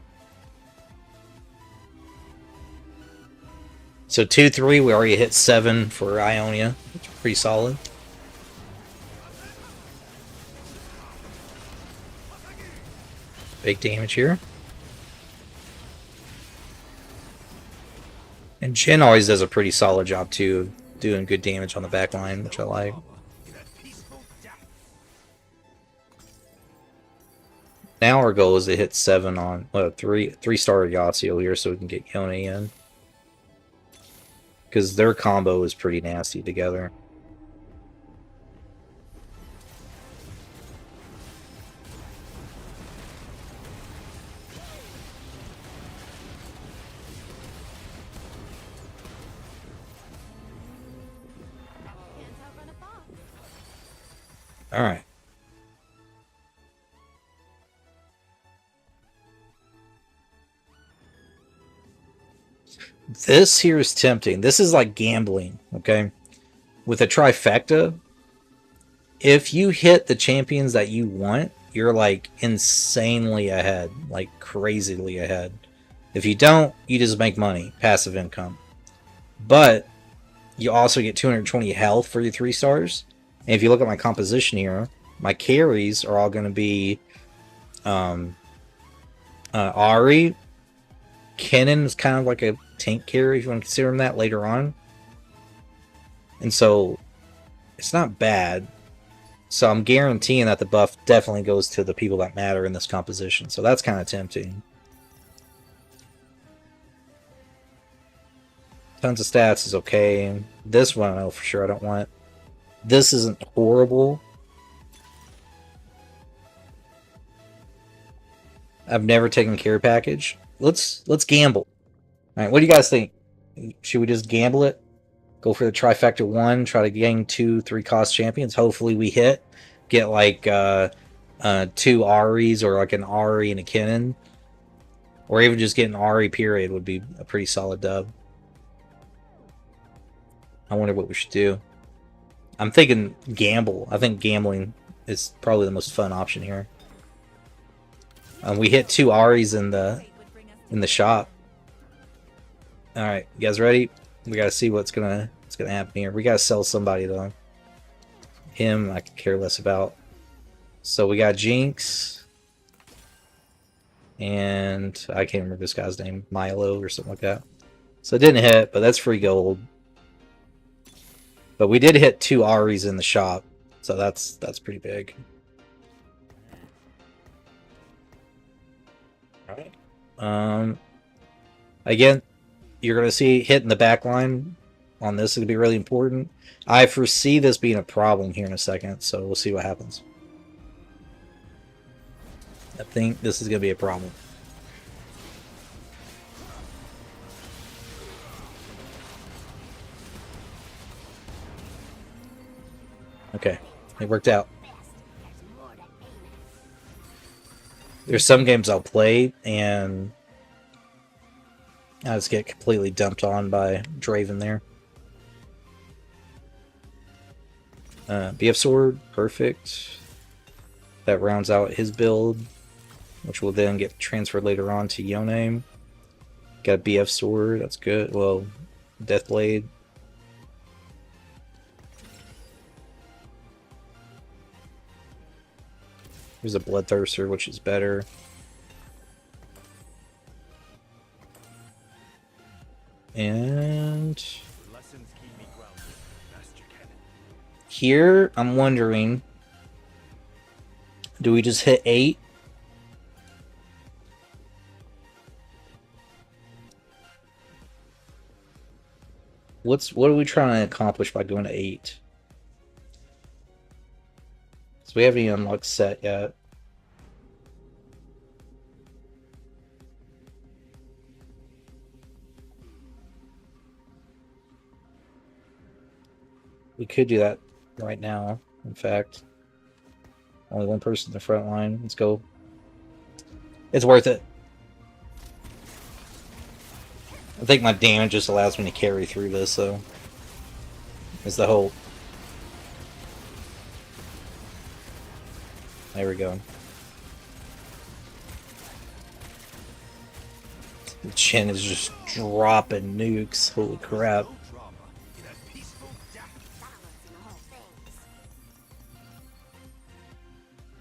So 2-3, we already hit 7 for Ionia. Which is pretty solid. Big damage here. And Jin always does a pretty solid job too, doing good damage on the back line, which I like. Now our goal is to hit 7 on, well, 3-star Yasuo here so we can get Yone in. Because their combo is pretty nasty together. Can't outrun a fox. Alright. This here is tempting. This is like gambling, okay? With a trifecta, if you hit the champions that you want, you're like insanely ahead, like crazily ahead. If you don't, you just make money, passive income. But you also get 220 health for your 3 stars. And if you look at my composition here, my carries are all going to be Ari. Kennen is kind of like a tank carry if you want to consider him that later on. And so it's not bad. So I'm guaranteeing that the buff definitely goes to the people that matter in this composition. So that's kind of tempting. Tons of stats is okay. This one I know for sure I don't want. This isn't horrible. I've never taken care package. Let's gamble. All right, what do you guys think? Should we just gamble it? Go for the trifecta 1, try to gain 2 3-cost champions. Hopefully we hit. Get like 2 Aris or like an Ari and a Kennen. Or even just get an Ari period would be a pretty solid dub. I wonder what we should do. I'm thinking gamble. I think gambling is probably the most fun option here. We hit 2 Aris in the shop. All right, you guys ready? We gotta see what's gonna happen here. We gotta sell somebody though. Him, I could care less about. So we got Jinx, and I can't remember this guy's name, Milo or something like that. So it didn't hit, but that's free gold. But we did hit 2 Aris in the shop, so that's pretty big. All right. Again, you're gonna see hitting the back line on this is gonna be really important. I foresee this being a problem here in a second, so we'll see what happens. I think this is gonna be a problem. Okay, it worked out. There's some games I'll play and I just get completely dumped on by Draven there. BF Sword, perfect. That rounds out his build, which will then get transferred later on to Yone. Got BF Sword, that's good. Well, Deathblade. There's a Bloodthirster, which is better. And here, I'm wondering, do we just hit 8? What are we trying to accomplish by going to 8? So we haven't even unlocked set yet. We could do that right now, in fact. Only one person in the front line. Let's go. It's worth it. I think my damage just allows me to carry through this, so is the hope. There we go. The Chin is just dropping nukes. Holy crap.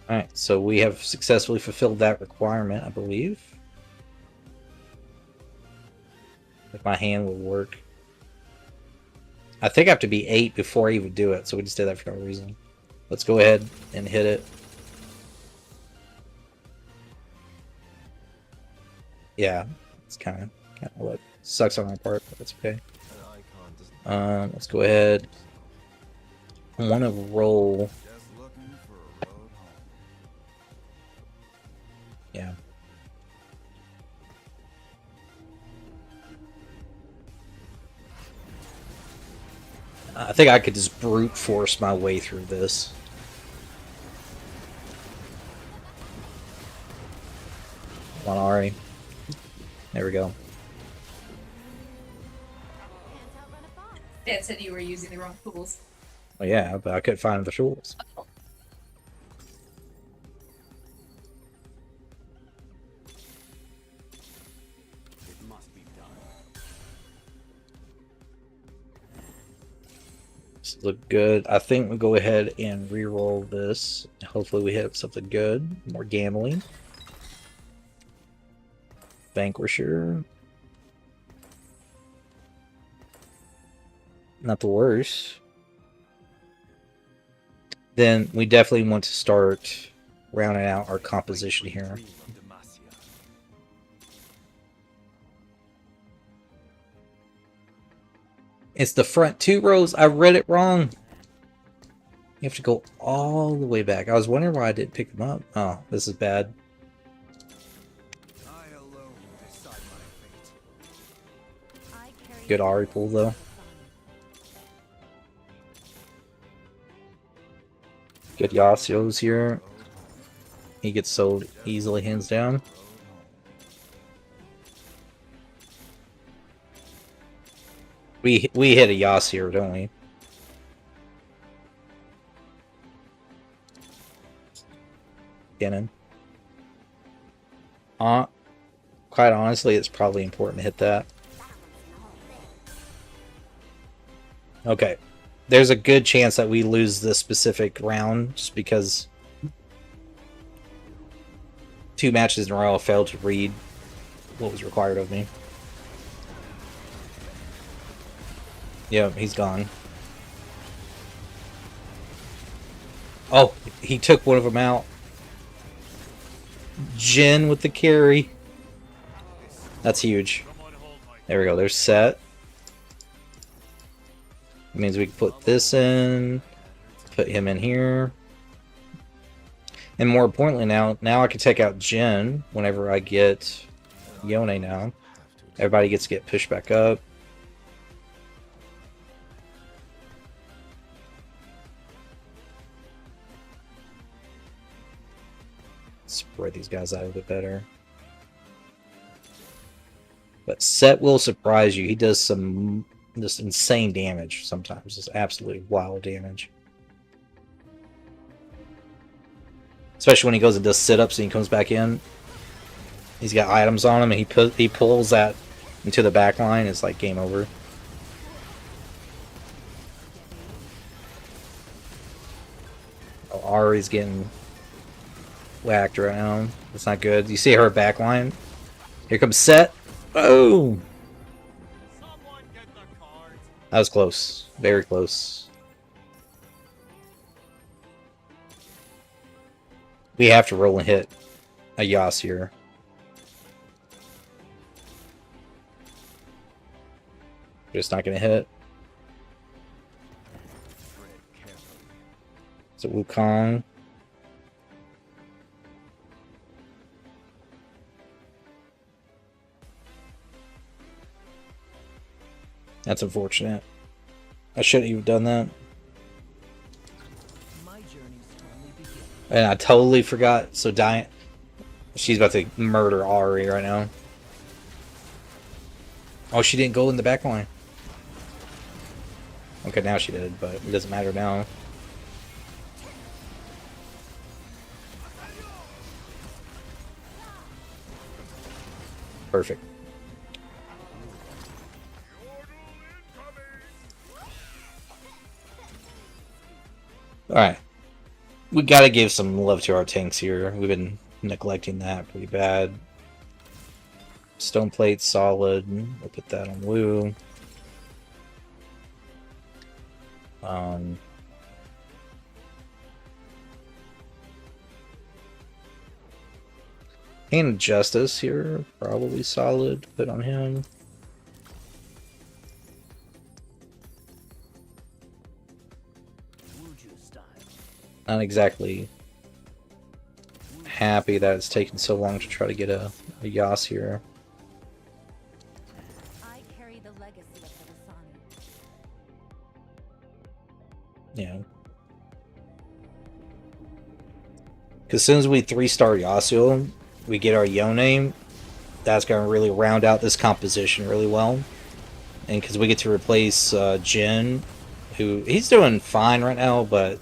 Alright, so we have successfully fulfilled that requirement, I believe. If my hand will work. I think I have to be 8 before I even do it, so we just did that for no reason. Let's go ahead and hit it. Yeah, it's kind of what sucks on my part, but that's okay. Let's go ahead. I want to roll. Yeah. I think I could just brute force my way through this. Come on, Ari. There we go. Can't outrun a fox. Dad said you were using the wrong tools. Well, yeah, but I couldn't find the tools. It must be done. This look good. I think we'll go ahead and re-roll this. Hopefully we hit something good. More gambling. Vanquisher. Not the worst. Then we definitely want to start rounding out our composition here. Dream of Demacia. It's the front 2 rows. I read it wrong. You have to go all the way back. I was wondering why I didn't pick them up. Oh, this is bad. I alone decide my fate. I carry Good the Ari pull, though. legacy Good Yasio's here. He gets sold easily, hands down. We hit a Yas here, don't we? Cannon. Quite honestly, it's probably important to hit that. Okay. There's a good chance that we lose this specific round just because 2 matches in a row I failed to read what was required of me. Yep, he's gone. Oh, he took one of them out. Jin with the carry. That's huge. There we go. There's set. It means we can put this in. Put him in here. And more importantly now I can take out Jin whenever I get Yone now. Everybody gets to get pushed back up. Spread these guys out a bit better. But Set will surprise you. He does some just insane damage sometimes. Just absolutely wild damage. Especially when he goes and does sit-ups and he comes back in. He's got items on him and he pulls that into the back line. It's like game over. Oh, Ari's getting whacked right now. That's not good. You see her back line? Here comes Set. Boom! That was close. Very close. We have to roll and hit a Yas here. Just not going to hit. It's a Wukong. That's unfortunate. I shouldn't have done that. And I totally forgot. So Diane, she's about to murder Ari right now. Oh, she didn't go in the back line. Okay, now she did, but it doesn't matter now. Perfect. Alright. We gotta give some love to our tanks here. We've been neglecting that pretty bad. Stone plate solid. We'll put that on Wu. And Justice here, probably solid. Put on him. Not exactly happy that it's taken so long to try to get a Yas here. I carry the legacy of the Dasani. Yeah. Because as soon as we 3-star Yasuo, we get our Yone, that's going to really round out this composition really well. And because we get to replace Jin, who he's doing fine right now, but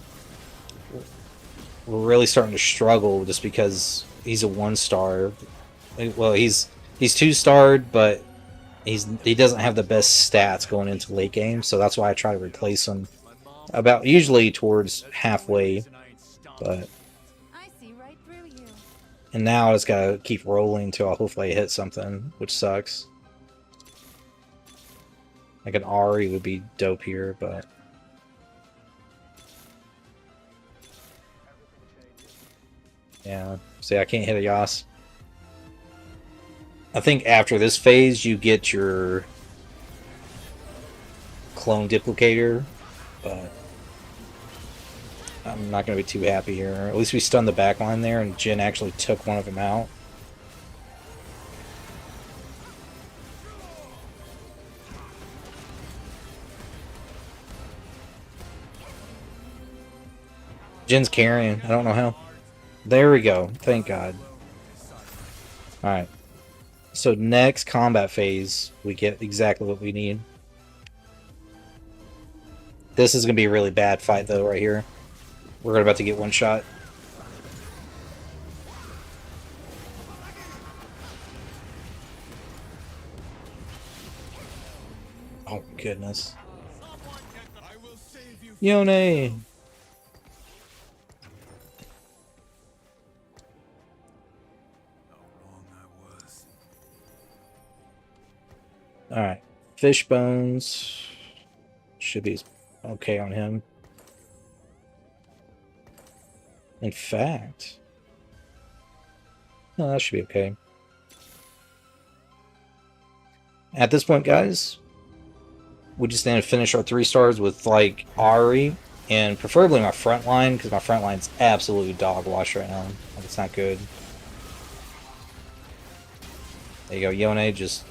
we're really starting to struggle just because he's a 1-star. Well, he's 2-starred, but he doesn't have the best stats going into late game, so that's why I try to replace him about usually towards halfway. But I see right through you. and now I just gotta keep rolling until I hopefully hit something, which sucks. Like an Ari would be dope here, but yeah. See, I can't hit a Yas. I think after this phase, you get your clone duplicator, but I'm not going to be too happy here. At least we stunned the backline there, and Jin actually took one of them out. Jin's carrying. I don't know how. There we go. Thank God. Alright. So next combat phase, we get exactly what we need. This is going to be a really bad fight, though, right here. We're about to get one shot. Oh, goodness. Yone! Alright. Fish bones. Should be okay on him. In fact... no, that should be okay. At this point, guys, we just need to finish our 3-stars with, like, Ari, and preferably my front line, because my front line's absolutely dog wash right now. Like, it's not good. There you go, Yone just...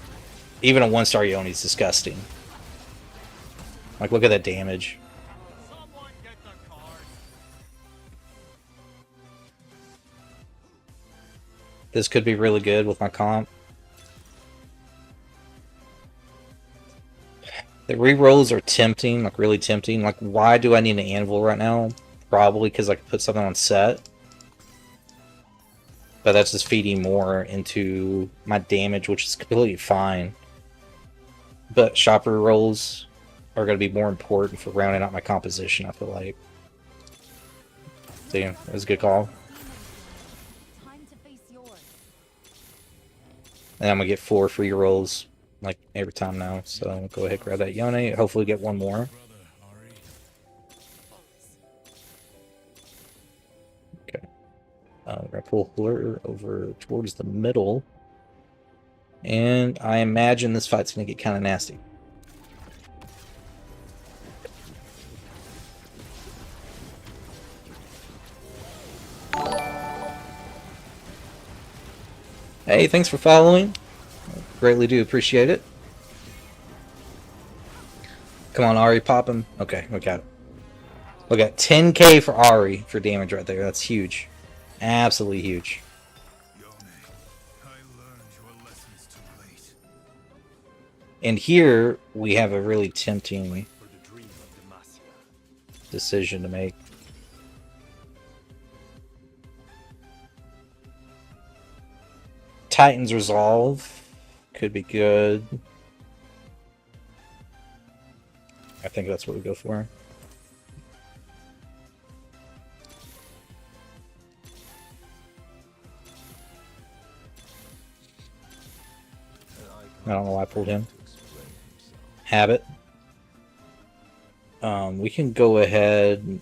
even a 1-star Yone is disgusting. Like, look at that damage. This could be really good with my comp. The rerolls are tempting, like really tempting. Like, why do I need an anvil right now? Probably because I could put something on set. But that's just feeding more into my damage, which is completely fine. But shop rerolls are going to be more important for rounding out my composition, I feel like. Damn, that was a good call. Time to face yours. And I'm going to get 4 free rolls, like, every time now. So I'll go ahead and grab that Yone. Hopefully get one more. Okay. We're going to pull Blur over towards the middle. And I imagine this fight's going to get kind of nasty. Hey, thanks for following. Greatly do appreciate it. Come on, Ari, pop him. Okay, we got it. We got 10k for Ari for damage right there. That's huge. Absolutely huge. And here, we have a really tempting decision to make. Titan's Resolve could be good. I think that's what we go for. I don't know why I pulled him. Habit. We can go ahead.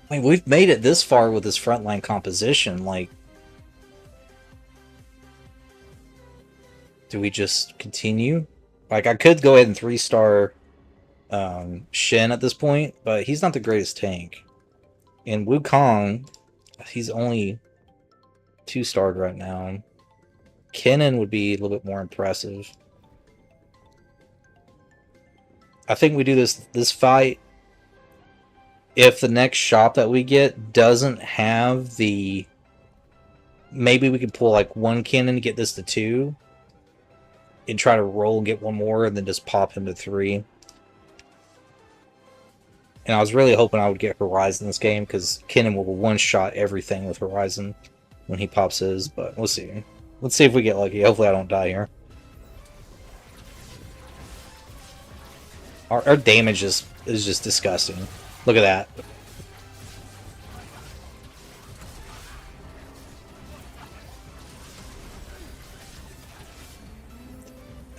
I mean, we've made it this far with this frontline composition. Like, do we just continue? Like, I could go ahead and 3-star Shen at this point, but he's not the greatest tank. And Wukong, he's only 2-starred right now. Kennen would be a little bit more impressive. I think we do this fight. if the next shop that we get doesn't have the... Maybe we could pull like one cannon to get this to 2. And try to roll and get one more and then just pop him to 3. And I was really hoping I would get Horizon this game, because Kennen will one-shot everything with Horizon when he pops his, but we'll see. Let's see if we get lucky. Hopefully I don't die here. Our damage is just disgusting. Look at that.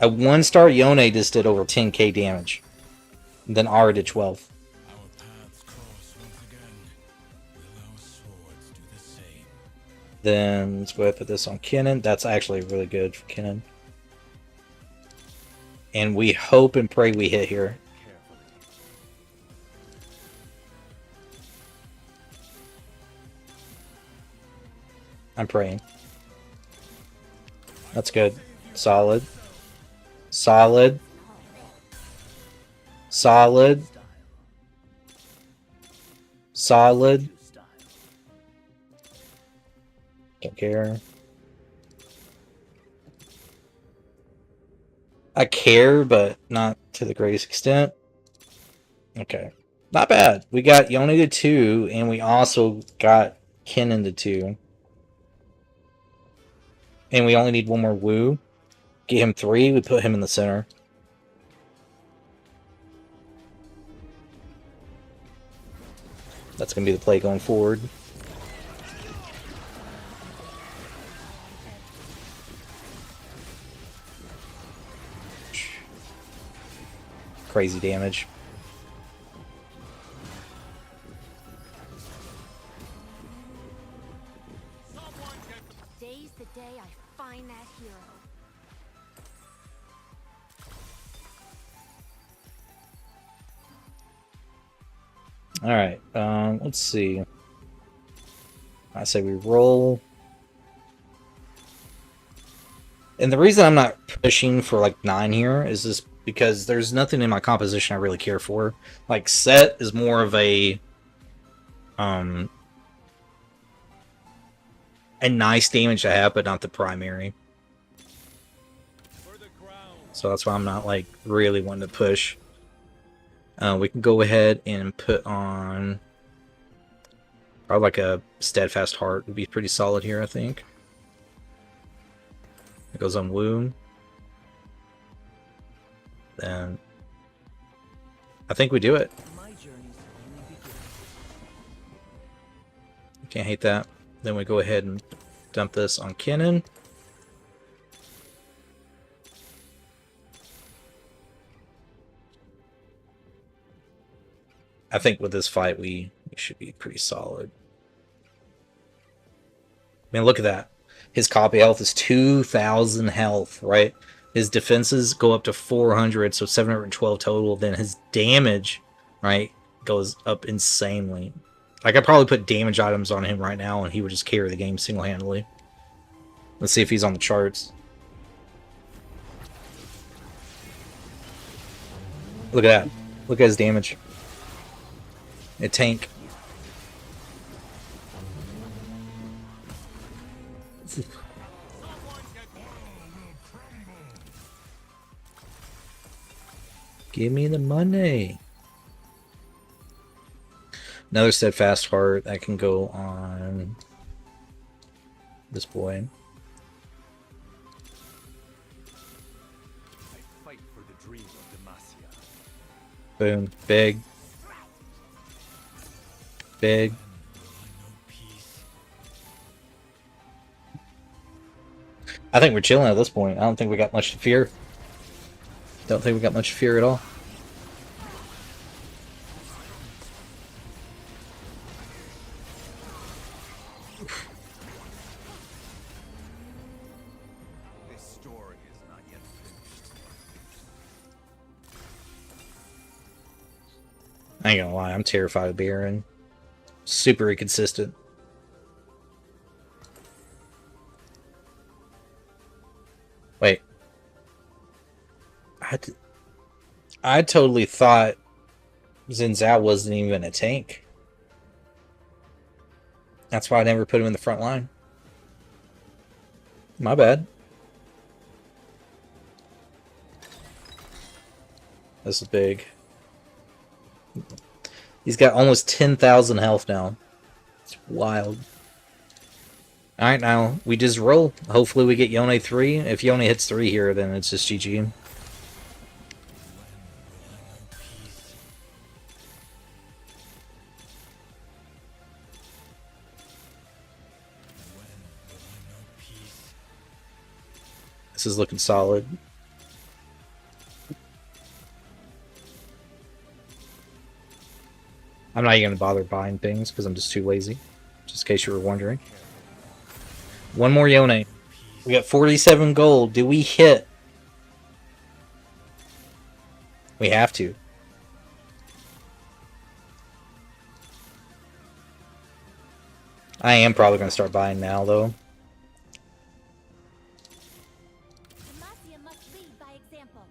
A 1-star Yone just did over 10k damage. And then Ara did 12. Our paths cross once again. Will our swords do the same? Then let's go ahead and put this on Kennen. That's actually really good for Kennen. And we hope and pray we hit here. I'm praying. That's good. Solid. Solid. Solid. Solid. Don't care. I care, but not to the greatest extent. Okay. Not bad. We got Yone to 2, and we also got Kennen to 2. And we only need one more Woo. Get him 3, we put him in the center. That's going to be the play going forward. Crazy damage. Today's the day I find that hero. Alright, let's see. I say we roll. And the reason I'm not pushing for like 9 here is just because there's nothing in my composition I really care for. Like, Set is more of a nice damage to have, but not the primary. So that's why I'm not like really wanting to push. We can go ahead and put on probably like a Steadfast Heart would be pretty solid here, I think. It goes on Wound. Then I think we do it. Can't hate that. Then we go ahead and dump this on Kennen. I think with this fight we should be pretty solid. I mean, look at that. His copy health is 2,000 health, right? His defenses go up to 400, so 712 total. Then his damage, right, goes up insanely. I could probably put damage items on him right now, and he would just carry the game single-handedly. Let's see if he's on the charts. Look at that. Look at his damage. A tank. Give me the money. Another Steadfast Heart that can go on this boy. I fight for the dream of Demacia. Boom. Big. Big. I think we're chilling at this point. I don't think we got much to fear. Don't think we got much to fear at all. This story is not yet finished. I ain't gonna lie, I'm terrified of Baron. Super inconsistent. Wait. I totally thought Xin Zhao wasn't even a tank. That's why I never put him in the front line. My bad. This is big. He's got almost 10,000 health now. It's wild. Alright, now we just roll. Hopefully we get Yone 3. If Yone hits 3 here, then it's just GG. This is looking solid. I'm not even going to bother buying things because I'm just too lazy. Just in case you were wondering. One more Yone. We got 47 gold. Do we hit? We have to. I am probably going to start buying now, though. Demacia must lead by example.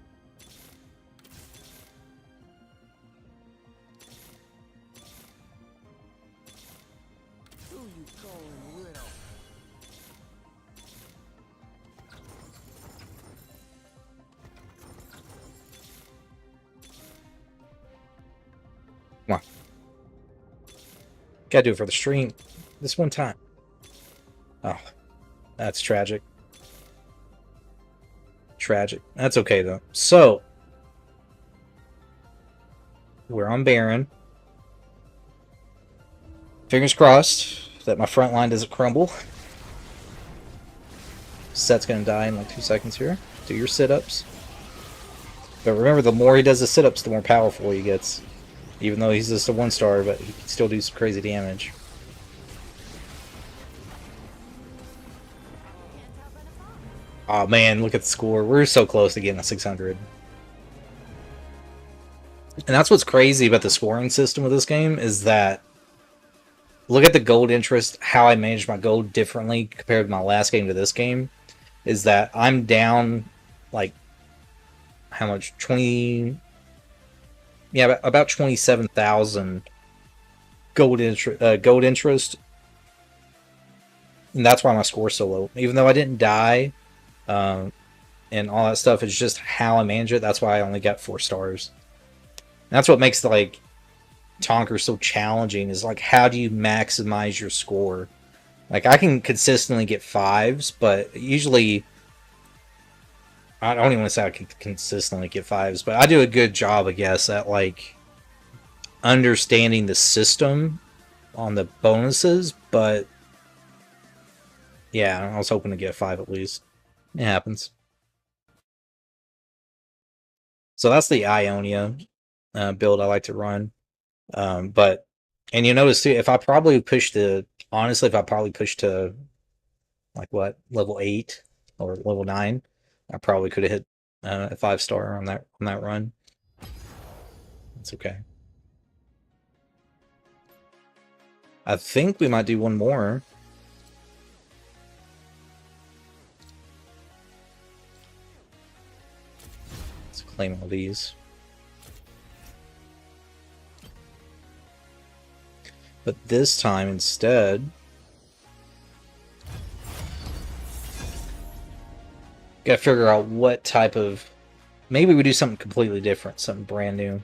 Who you calling widow? Come on. Gotta do it for the stream. This one time. Oh, that's tragic. Tragic. That's okay, though. So, we're on Baron. Fingers crossed that my front line doesn't crumble. Set's gonna die in like 2 seconds here. Do your sit-ups. But remember, the more he does the sit-ups, the more powerful he gets. Even though he's just a 1-star, but he can still do some crazy damage. Oh man, look at the score. We're so close to getting a 600. And that's what's crazy about the scoring system of this game, is that look at the gold interest, how I managed my gold differently compared to my last game to this game, is that I'm down like how much? 20, yeah, about 27,000 gold interest. And that's why my score's so low. Even though I didn't die, and all that stuff, is just how I manage it. That's why I only got 4 stars. And that's what makes like Tonker so challenging, is like, how do you maximize your score? Like, I can consistently get 5s, but usually I don't even want to say I can consistently get 5s, but I do a good job, I guess, at like understanding the system on the bonuses. But yeah, I was hoping to get 5 at least. It happens. So that's the Ionia build I like to run. But, and you notice too, if I probably push to, honestly, if I probably push to like what, level 8 or level 9, I probably could have hit a 5-star on that run. That's okay. I think we might do one more. Let's claim all these. But this time instead, gotta figure out what type of, maybe we do something completely different, something brand new.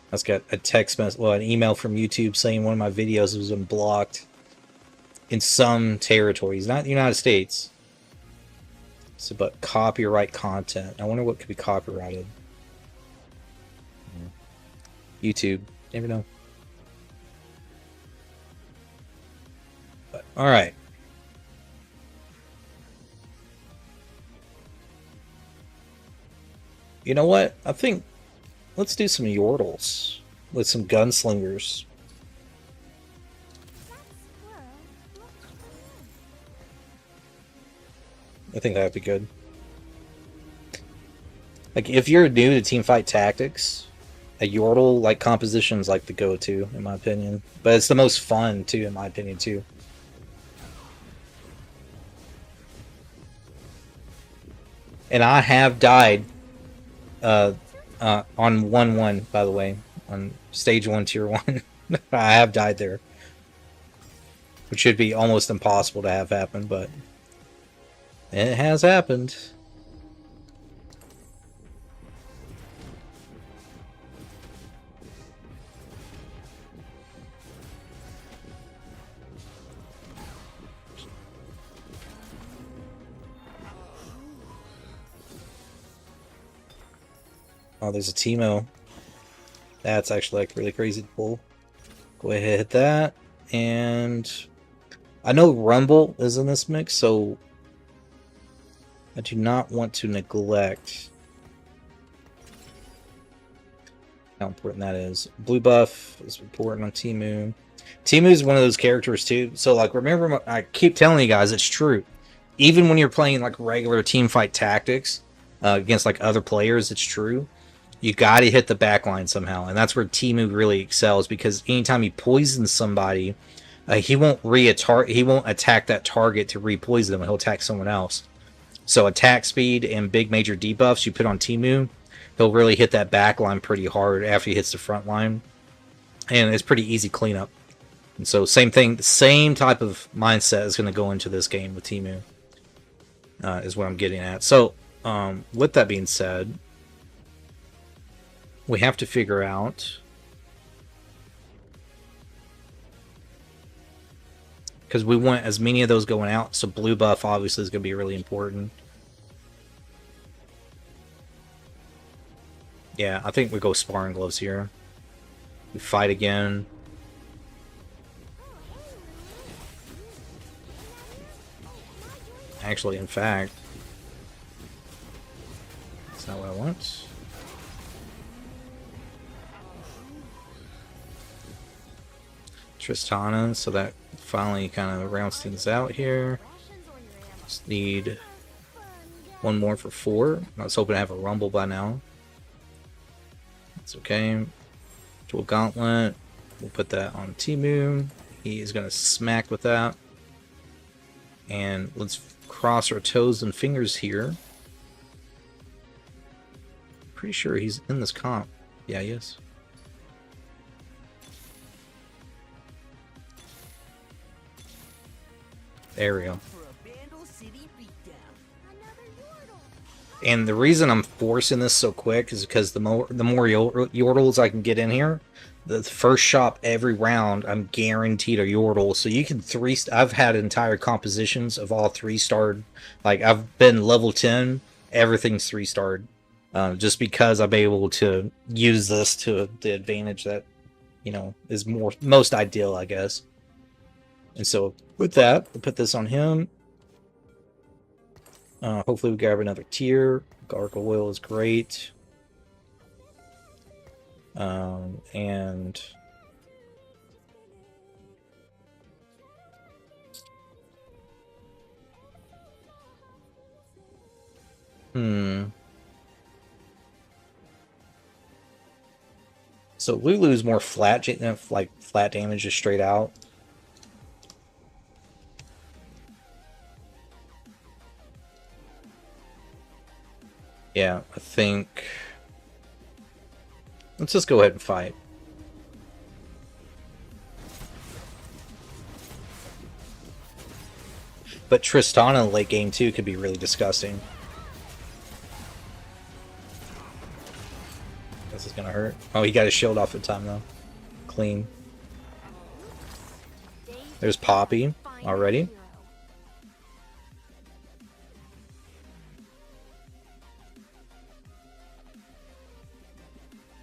I just got a text message, well, an email from YouTube saying one of my videos was been blocked in some territories, not the United States. So, but copyright content. I wonder what could be copyrighted. YouTube. Never know. But, all right. You know what? I think let's do some Yordles with some gunslingers. I think that'd be good. Like, if you're new to Teamfight Tactics, a Yordle like composition is like the go-to in my opinion, but it's the most fun too in my opinion too. And I have died on 1-1 by the way, on stage 1 tier 1. I have died there, which should be almost impossible to have happen, but it has happened. Oh, there's a Teemo. That's actually like really crazy to pull. Go ahead, hit that. And I know Rumble is in this mix, so I do not want to neglect how important that is. Blue buff is important on Teemu. Teemu is one of those characters too. So like, remember, I keep telling you guys, it's true. Even when you're playing like regular team fight tactics against like other players, it's true. You got to hit the backline somehow, and that's where Teemu really excels, because anytime he poisons somebody, he won't attack that target to re-poison them. He'll attack someone else. So attack speed and big major debuffs you put on Teemu, he'll really hit that backline pretty hard after he hits the front line, and it's pretty easy cleanup. And so same thing, the same type of mindset is going to go into this game with Teemu, is what I'm getting at. So with that being said, we have to figure out, because we want as many of those going out, so blue buff obviously is going to be really important. Yeah, I think we go sparring gloves here. We fight again. Actually, in fact, that's not what I want. Tristana, so that finally kind of rounds things out here. Just need one more for 4. I was hoping to have a Rumble by now. That's okay. Dual Gauntlet. We'll put that on Teemu. He is going to smack with that. And let's cross our toes and fingers here. Pretty sure he's in this comp. Yeah, he is. There we go. And the reason I'm forcing this so quick is because the more Yordles I can get in here, the first shop every round, I'm guaranteed a Yordle. So you can I've had entire compositions of all 3-starred. Like, I've been level 10, everything's 3-starred. Just because I'm able to use this to the advantage that, you know, is most ideal, I guess. And so with that, we'll put this on him. Hopefully we grab another tier. Gargoyle is great. And so Lulu's more flat, like flat damage just straight out. Yeah, I think let's just go ahead and fight. But Tristana in late game too could be really disgusting. This is gonna hurt. Oh, he got his shield off in time though. Clean. There's Poppy already.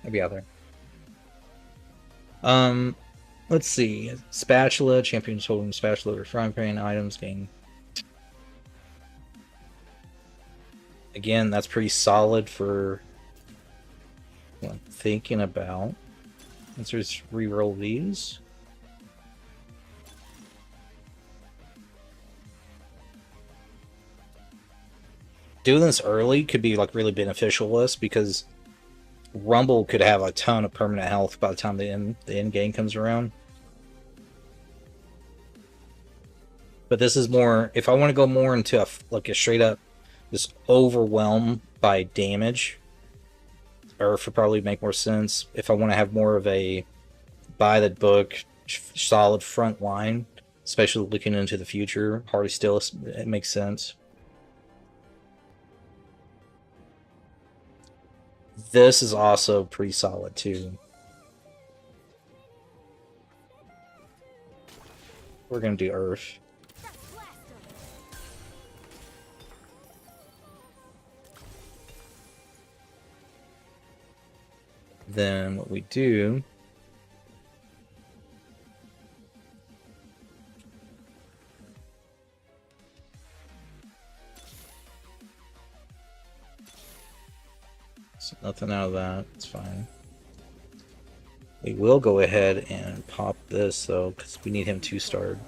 Maybe out there. Let's see. Spatula, champions holding spatula or frying pan items gain. Again, that's pretty solid for what I'm thinking about. Let's just re-roll these. Doing this early could be like really beneficial to us, because Rumble could have a ton of permanent health by the time the end game comes around. But this is more, if I want to go more into like a straight up just overwhelm by damage, Earth would probably make more sense. If I want to have more of a by the book solid front line, especially looking into the future, Hardy Still, it makes sense. This is also pretty solid too. We're gonna do Earth. Then what we do so nothing out of that, it's fine. We will go ahead and pop this though, because we need him 2-starred.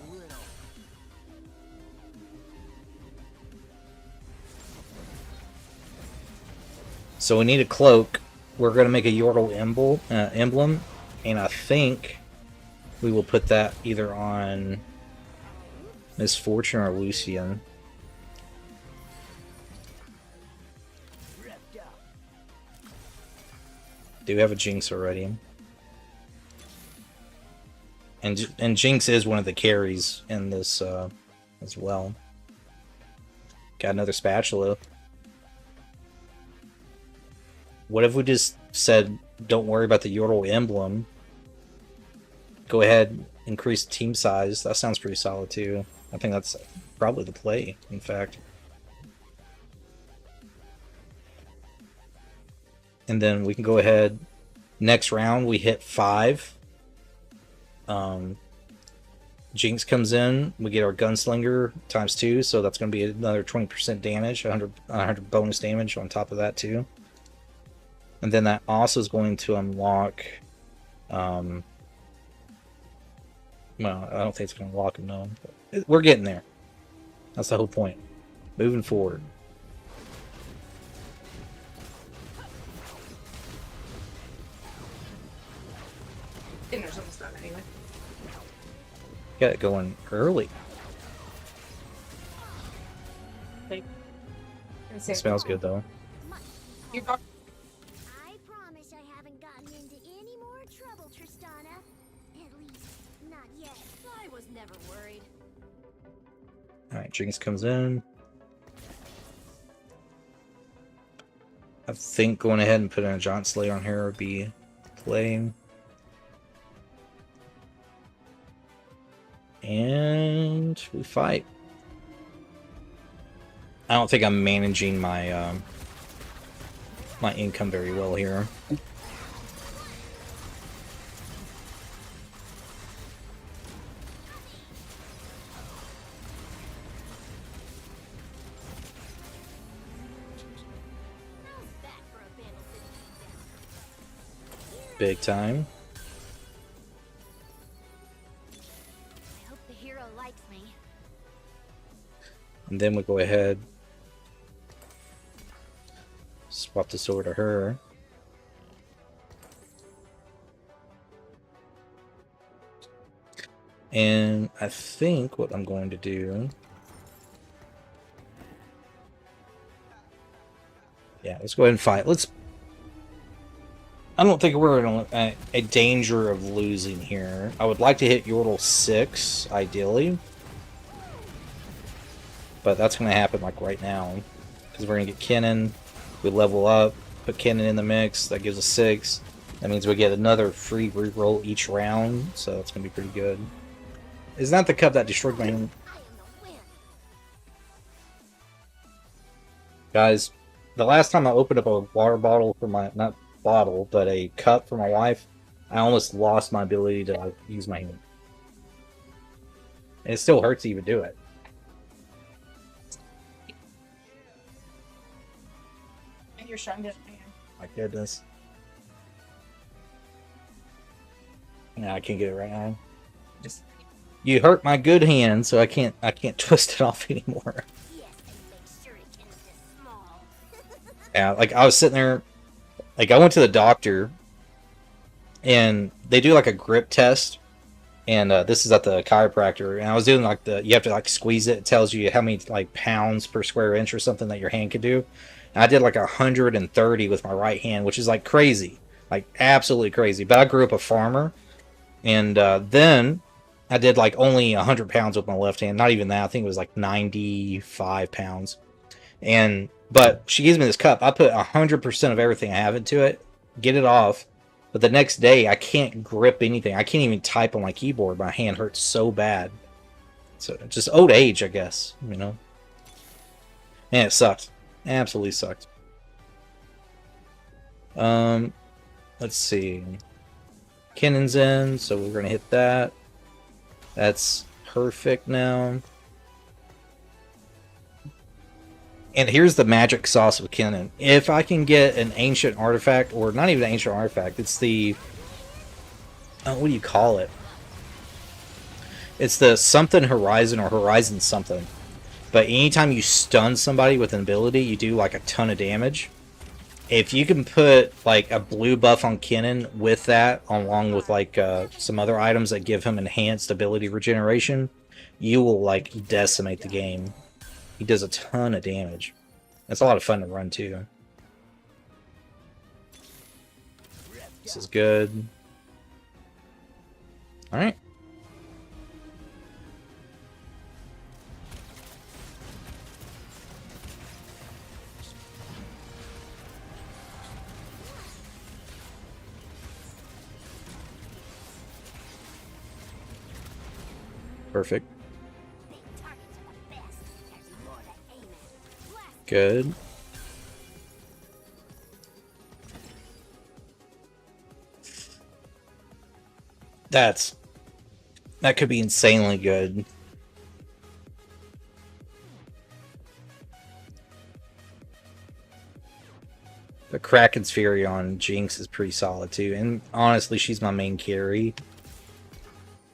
So we need a cloak. We're going to make a Yordle emblem, and I think we will put that either on Misfortune or Lucian. Do we have a Jinx already? And Jinx is one of the carries in this as well. Got another spatula. What if we just said, don't worry about the Yordle emblem? Go ahead, increase team size. That sounds pretty solid too. I think that's probably the play, in fact. And then we can go ahead. Next round, we hit 5. Jinx comes in. We get our Gunslinger ×2, so that's going to be another 20% damage, 100 bonus damage on top of that too. And then that also is going to unlock. Well, I don't think it's going to unlock them, no. But we're getting there. That's the whole point. Moving forward. Dinner's almost done anyway. Got it going early. It Smells good though. You got I promise I haven't gotten into any more trouble, Tristana. At least, not yet. I was never worried. Alright, Jinx comes in. I think going ahead and putting a Giant Slayer on here would be playing. And we fight. I don't think I'm managing my my income very well here. Big time. I hope the hero likes me. And then we go ahead, swap this over to her. And I think what I'm going to do... Yeah, let's go ahead and fight. I don't think we're in a danger of losing here. I would like to hit Yordle 6, ideally. But that's going to happen like right now. Because we're going to get Kennen. We level up, put Kennen in the mix. That gives us 6. That means we get another free reroll each round. So that's going to be pretty good. Is that the cup that destroyed my hand? Guys, the last time I opened up a water bottle for my... Not bottle, but a cup for my wife, I almost lost my ability to use my hand. And it still hurts to even do it. and you're showing it, man. My goodness. Yeah, I can't get it right now. Just You hurt my good hand, so I can't twist it off anymore. Yes, and make sure it can small. Yeah, like I was sitting there Like I went to the doctor, and they do like a grip test. And this is at the chiropractor, and I was doing like you have to like squeeze it. It tells you how many like pounds per square inch or something that your hand could do. And I did like 130 with my right hand, which is like crazy, like absolutely crazy. But I grew up a farmer, and then I did like only 100 pounds with my left hand. Not even that. I think it was like 95 pounds. And but she gives me this cup. I put 100% of everything I have into it, get it off. But the next day, I can't grip anything. I can't even type on my keyboard. My hand hurts so bad. So just old age, I guess. You know. And it sucked. Absolutely sucked. Let's see. Kennon's in, so we're gonna hit that. That's perfect now. And here's the magic sauce with Kennan. If I can get an ancient artifact, or not even an ancient artifact, it's the... what do you call it? It's the something horizon or horizon something. But anytime you stun somebody with an ability, you do like a ton of damage. If you can put like a blue buff on Kennan with that, along with like some other items that give him enhanced ability regeneration, you will like decimate the game. He does a ton of damage. That's a lot of fun to run too. This is good. Alright. Perfect. Good. That could be insanely good. The Kraken's Fury on Jinx is pretty solid too, and honestly, she's my main carry,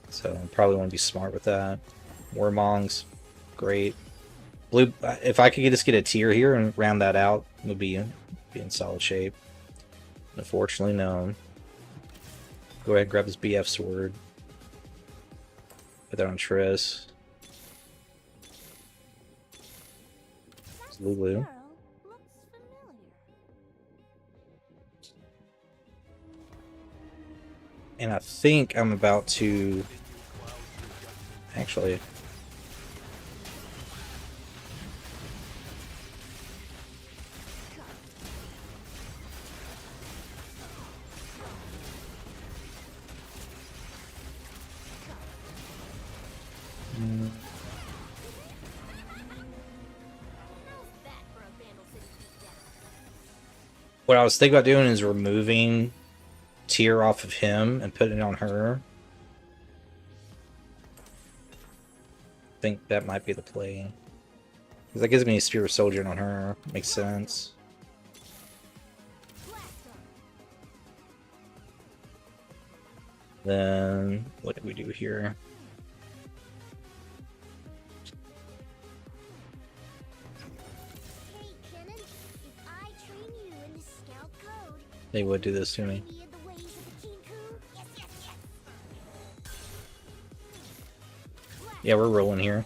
so I probably want to be smart with that. Warmongs, great. Blue, if I could just get a tier here and round that out, it would be in solid shape. Unfortunately, no. Go ahead and grab his BF sword. Put that on Triss. It's Lulu. And I think I'm about to... Actually... What I was thinking about doing is removing tier off of him and putting it on her. I think that might be the play. Because that gives me a Spear of Soldier on her. Makes sense. Then, what do we do here? They would do this to me. Yeah, we're rolling here.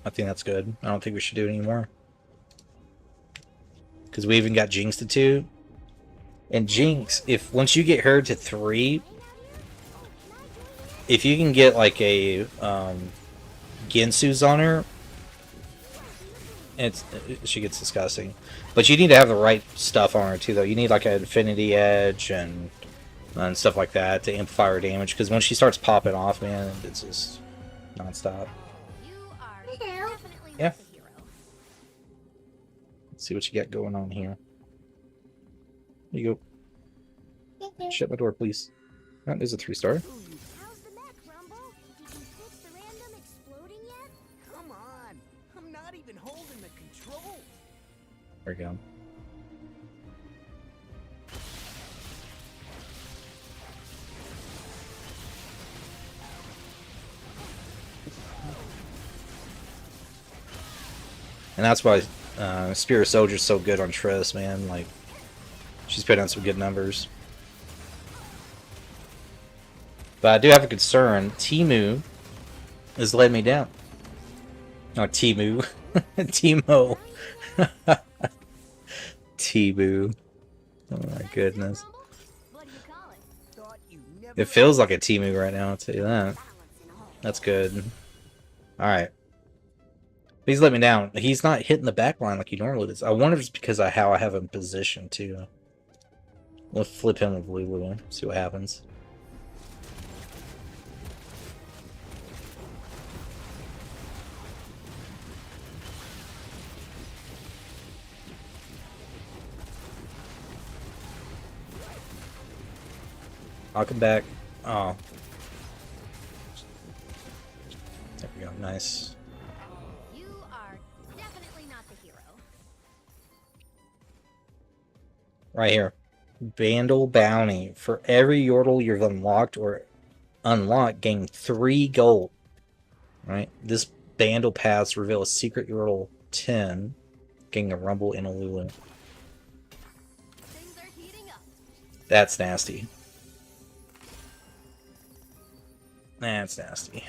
I think that's good. I don't think we should do it anymore. Because we even got Jinx to 2. And Jinx, if once you get her to 3, if you can get like a Ginsu's on her, she gets disgusting. But you need to have the right stuff on her too, though. You need like an Infinity Edge and stuff like that to amplify her damage. Because when she starts popping off, man, it's just non-stop. Yeah. Let's see what you got going on here. There you go. Shut my door, please. Oh, there's a 3-star. There we go. And that's why Spear Soldier's so good on Triss, man. Like, she's putting on some good numbers. But I do have a concern. Timu has let me down. Oh, Timu. Timo. Timu. Oh my goodness. What do you call it? Thought you'd never It feels like a Timu right now, I'll tell you that. Balance in all That's good. Alright. He's let me down. He's not hitting the back line like he normally does. I wonder if it's because of how I have him positioned, too. We'll flip him with Lulu, see what happens. I'll come back. Oh. There we go. Nice. You are definitely not the hero. Right here. Vandal Bounty. For every Yordle you've unlocked or unlocked, gain 3 gold. Right? This Vandal Pass reveal a secret Yordle 10, getting a Rumble and a Lulu. Things are heating up. That's nasty. That's nasty.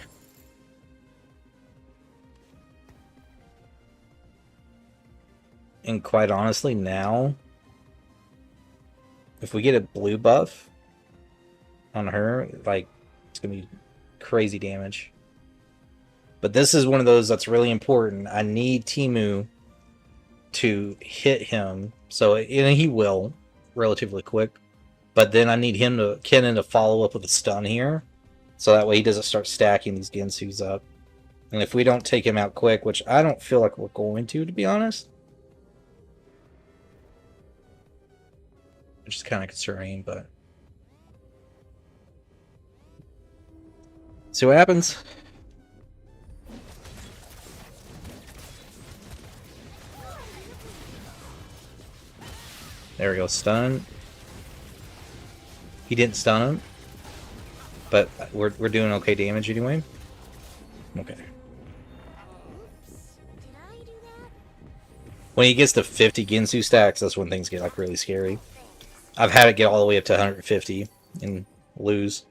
And quite honestly, now, if we get a blue buff on her, like, it's going to be crazy damage. But this is one of those that's really important. I need Timu to hit him. So, and he will relatively quick. But then I need him to, Kennen to follow up with a stun here. So that way he doesn't start stacking these Gensus up. And if we don't take him out quick, which I don't feel like we're going to be honest. Which is kind of concerning, but... see what happens. There we go, stun. He didn't stun him. But we're doing okay damage anyway. Okay. Did I do that? When he gets to 50 Ginsu stacks, that's when things get like really scary. I've had it get all the way up to 150 and lose.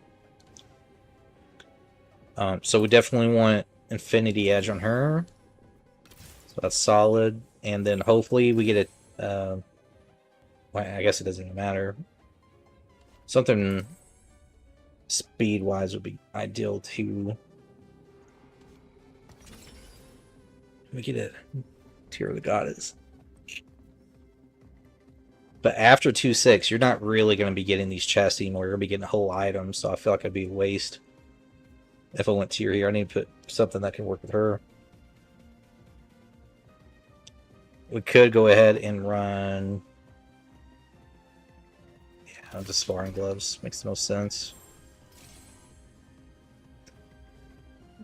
So we definitely want Infinity Edge on her. So that's solid. And then hopefully we get a... well, I guess it doesn't even matter. Something speed-wise would be ideal too. Let me get it. Tear of the Goddess. But after 2-6, you're not really going to be getting these chests anymore. You're going to be getting whole items, so I feel like it'd be a waste. If I went tier here, I need to put something that can work with her. We could go ahead and run... yeah, the sparring gloves. Makes the most sense.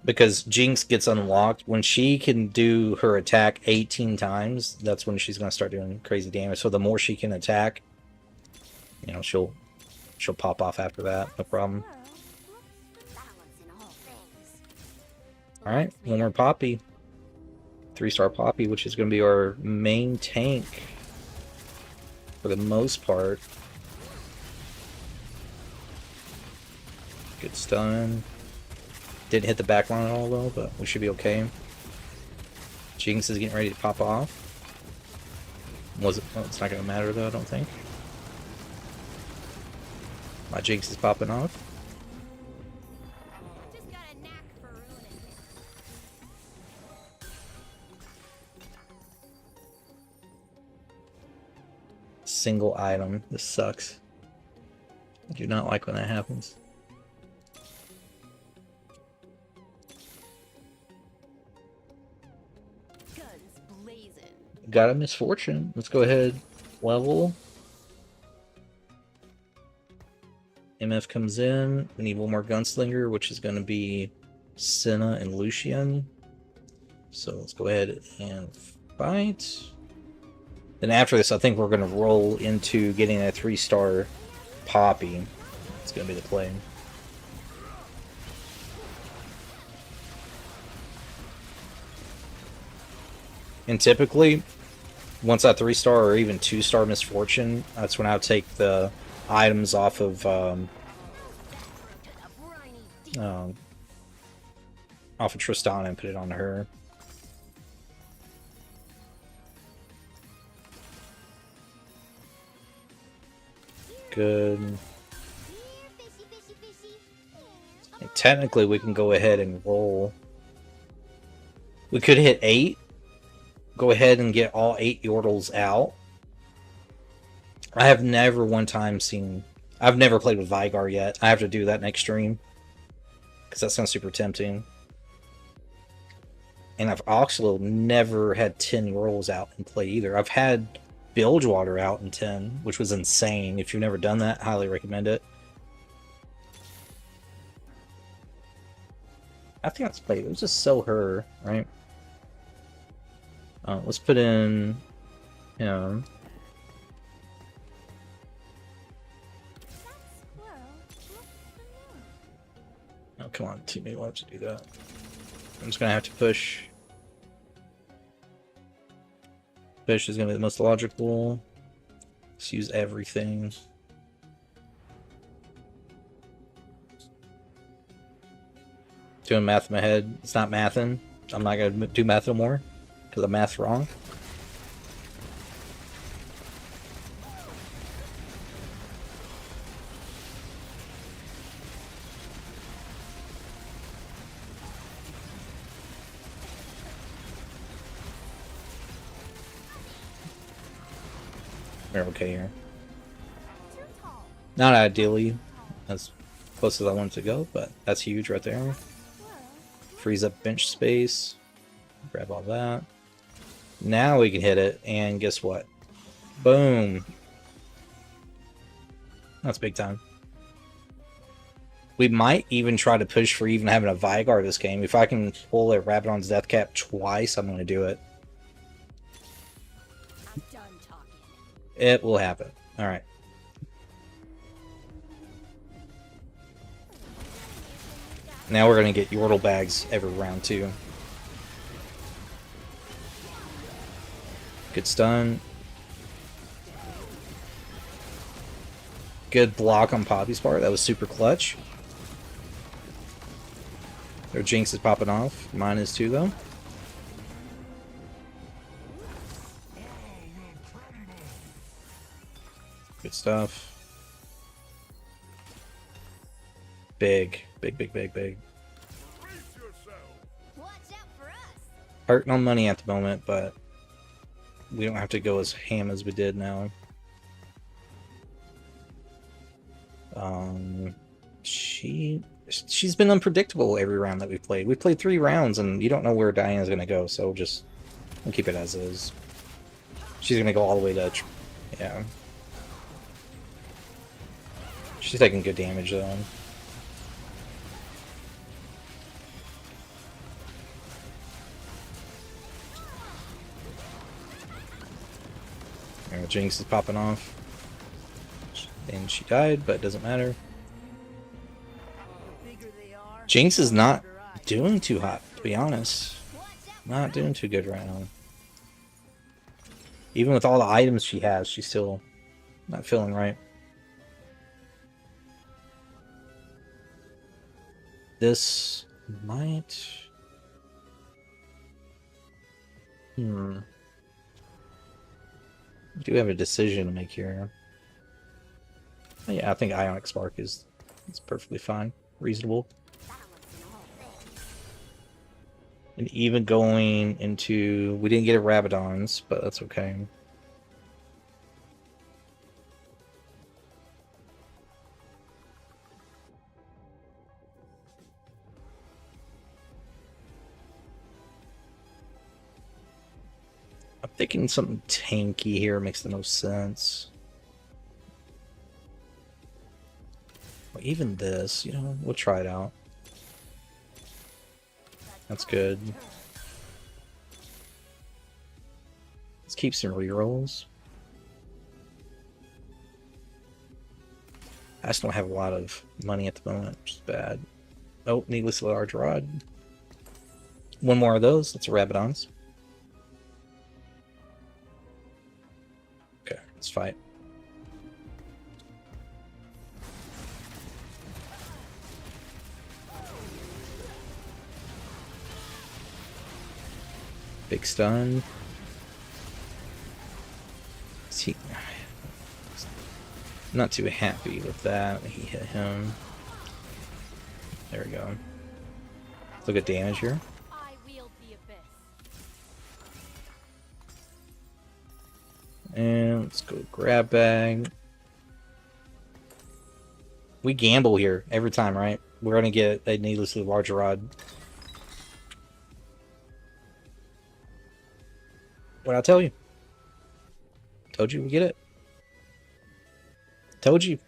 Because Jinx gets unlocked. When she can do her attack 18 times, that's when she's going to start doing crazy damage. So the more she can attack, you know, she'll pop off after that. No problem. Balance in all things. Alright, one more Poppy. 3-star Poppy, which is going to be our main tank. For the most part. Good stun. Didn't hit the back line at all though, but we should be okay. Jinx is getting ready to pop off. Was it? Well, it's not going to matter though, I don't think. My Jinx is popping off. Just got a knack for ruining it. Single item. This sucks. I do not like when that happens. Guns blazing. Got a misfortune. Let's go ahead. Level. MF comes in. We need one more Gunslinger, which is going to be Senna and Lucian. So let's go ahead and fight. Then after this, I think we're going to roll into getting a 3-star Poppy. It's going to be the play. And typically, once I 3-star or even 2-star Misfortune, that's when I would take the items off of um, Tristana and put it on her. Good. And technically, we can go ahead and roll. We could hit 8. Go ahead and get all 8 Yordles out. I have never one time seen... I've never played with Vigar yet. I have to do that next stream. Because that sounds super tempting. And I've also never had 10 Yordles out in play either. I've had Bilgewater out in 10, which was insane. If you've never done that, highly recommend it. I think that's played. It was just sell her, right? Let's put in him. Oh, come on, teammate, why don't you do that? I'm just gonna have to push. Push is gonna be the most logical. Let's use everything. Doing math in my head. It's not mathing. I'm not gonna do math no more because the math's wrong. We're okay here. Not ideally as close as I wanted to go, but that's huge right there. Frees up bench space. Grab all that. Now we can hit it, and guess what? Boom. That's big time. We might even try to push for even having a Vigar this game. If I can pull a Rabadon's Death Cap twice, I'm going to do it. I'm done talking. It will happen. Alright. Now we're going to get Yordle bags every round too. Good stun. Good block on Poppy's part. That was super clutch. Their Jinx is popping off. Mine is too, though. Good stuff. Big. Big, big, big, big. Watch out for us. Hurting on money at the moment, but we don't have to go as ham as we did now. She's been unpredictable every round that we've played. We played 3 rounds, and you don't know where Diana's going to go, so we'll keep it as is. She's going to go all the way to... Yeah. She's taking good damage, though. Jinx is popping off. And she died, but it doesn't matter. Jinx is not doing too hot, to be honest. Not doing too good right now. Even with all the items she has, she's still not feeling right. This might... I do have a decision to make here. Yeah, I think Ionic Spark is perfectly fine. Reasonable. And even going into... We didn't get a Rabadon's, but that's okay. I'm thinking something tanky here makes the most sense. Well, even this, you know, we'll try it out. That's good. Let's keep some rerolls. I just don't have a lot of money at the moment, which is bad. Oh, needlessly large rod. One more of those. That's a Rabadon's. Let's fight. Big stun. See, I'm not too happy with that. He hit him. There we go. Look at damage here. I wield the abyss. And let's go grab bag. We gamble here every time, right? We're gonna get a needlessly large rod. What'd I tell you? Told you we get it. Told you.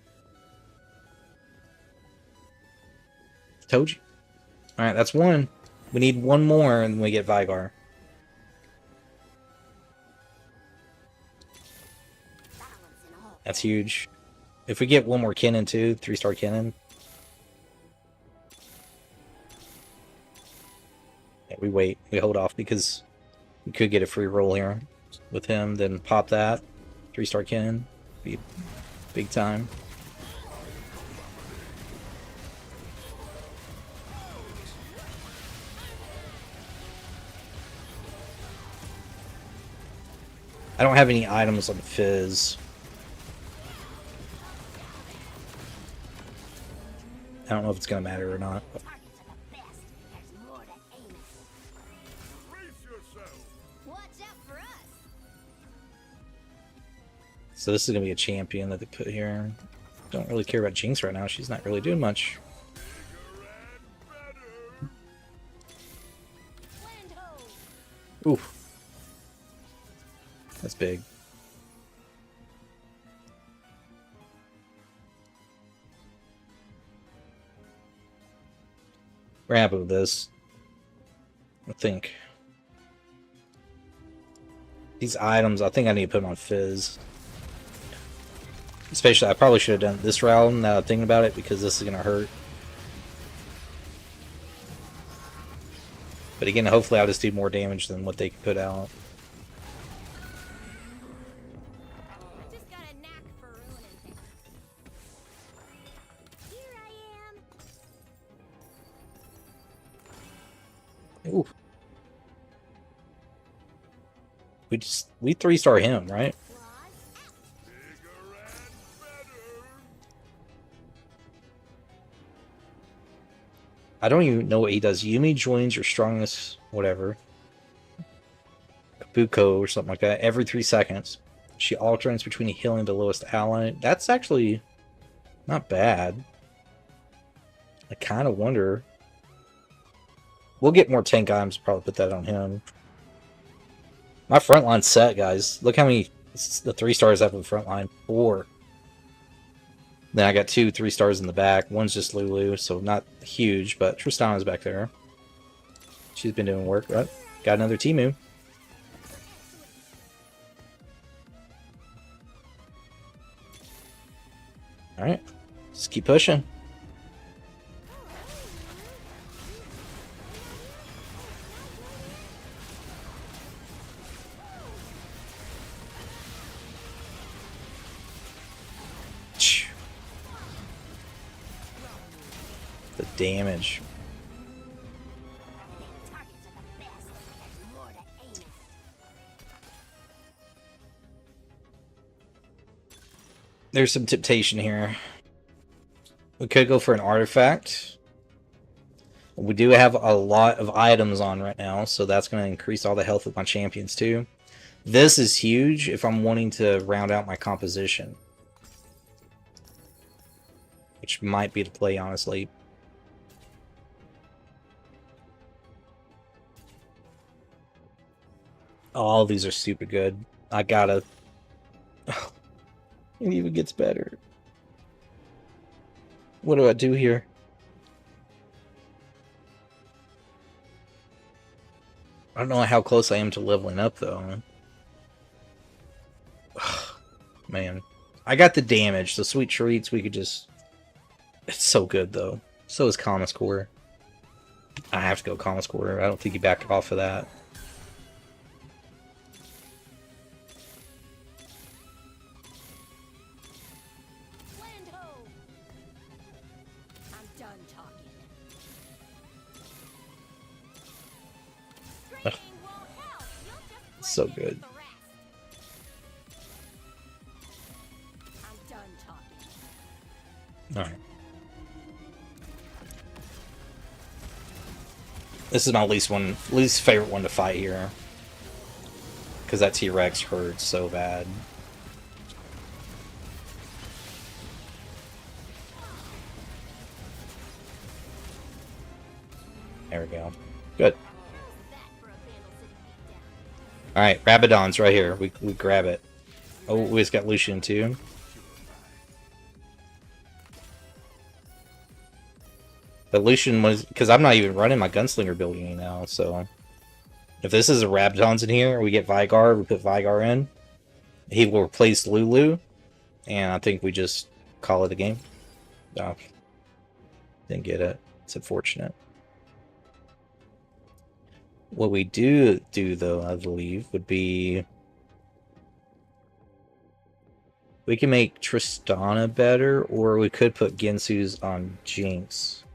Told you. Alright, that's one. We need one more and we get Vigar. That's huge. If we get one more cannon too, 3-star cannon. Yeah, we wait. We hold off because we could get a free roll here with him, then pop that. 3-star cannon. Be big time. I don't have any items on Fizz. I don't know if it's gonna matter or not. Targets are the best. There's more to aim at. Brace yourself. Watch out for us. So this is gonna be a champion that they put here. Don't really care about Jinx right now. She's not really doing much. Land ho. Oof. That's big. We're happy with this. I think. These items, I think I need to put them on Fizz. Especially, I probably should have done this round now that I'm thinking about it, because this is going to hurt. But again, hopefully I'll just do more damage than what they can put out. Just got a knack for ruining things. Here I am. Ooh. We 3-star him, right? Claws out. Bigger and better. I don't even know what he does. Yumi joins your strongest whatever. Kabuko or something like that every 3 seconds. She alternates between healing the lowest ally. That's actually not bad. I kind of wonder. We'll get more tank items, probably put that on him. My front line's set, guys. Look how many the 3-stars I have in the front line. 4. Then I got 2 3-stars in the back. One's just Lulu, so not huge, but Tristana's back there. She's been doing work, right? Got another Timu. Alright. Just keep pushing. The damage. Targets are the best. There's more to aim at. There's some temptation here. We could go for an artifact. We do have a lot of items on right now, so that's going to increase all the health of my champions too. This is huge if I'm wanting to round out my composition. Which might be the play, honestly. All these are super good. I gotta... It even gets better. What do I do here? I don't know how close I am to leveling up, though. Man. I got the damage, so sweet treats, we could just... It's so good, though. So is Kama's Core. I have to go Kama's Core. I don't think you back off of that. Ugh. So good. I'm done talking. Alright. This is my least favorite one to fight here. Because that T-Rex hurts so bad. There we go. Good. Alright, Rabadon's right here. We grab it. Oh, we just got Lucian too. But Lucian was... Because I'm not even running my Gunslinger building now, so... If this is a Rabadon's in here, we get Vigar, we put Vigar in. He will replace Lulu. And I think we just call it a game. Oh. Didn't get it. It's unfortunate. What we do though, I believe, would be... We can make Tristana better, or we could put Gensu's on Jinx.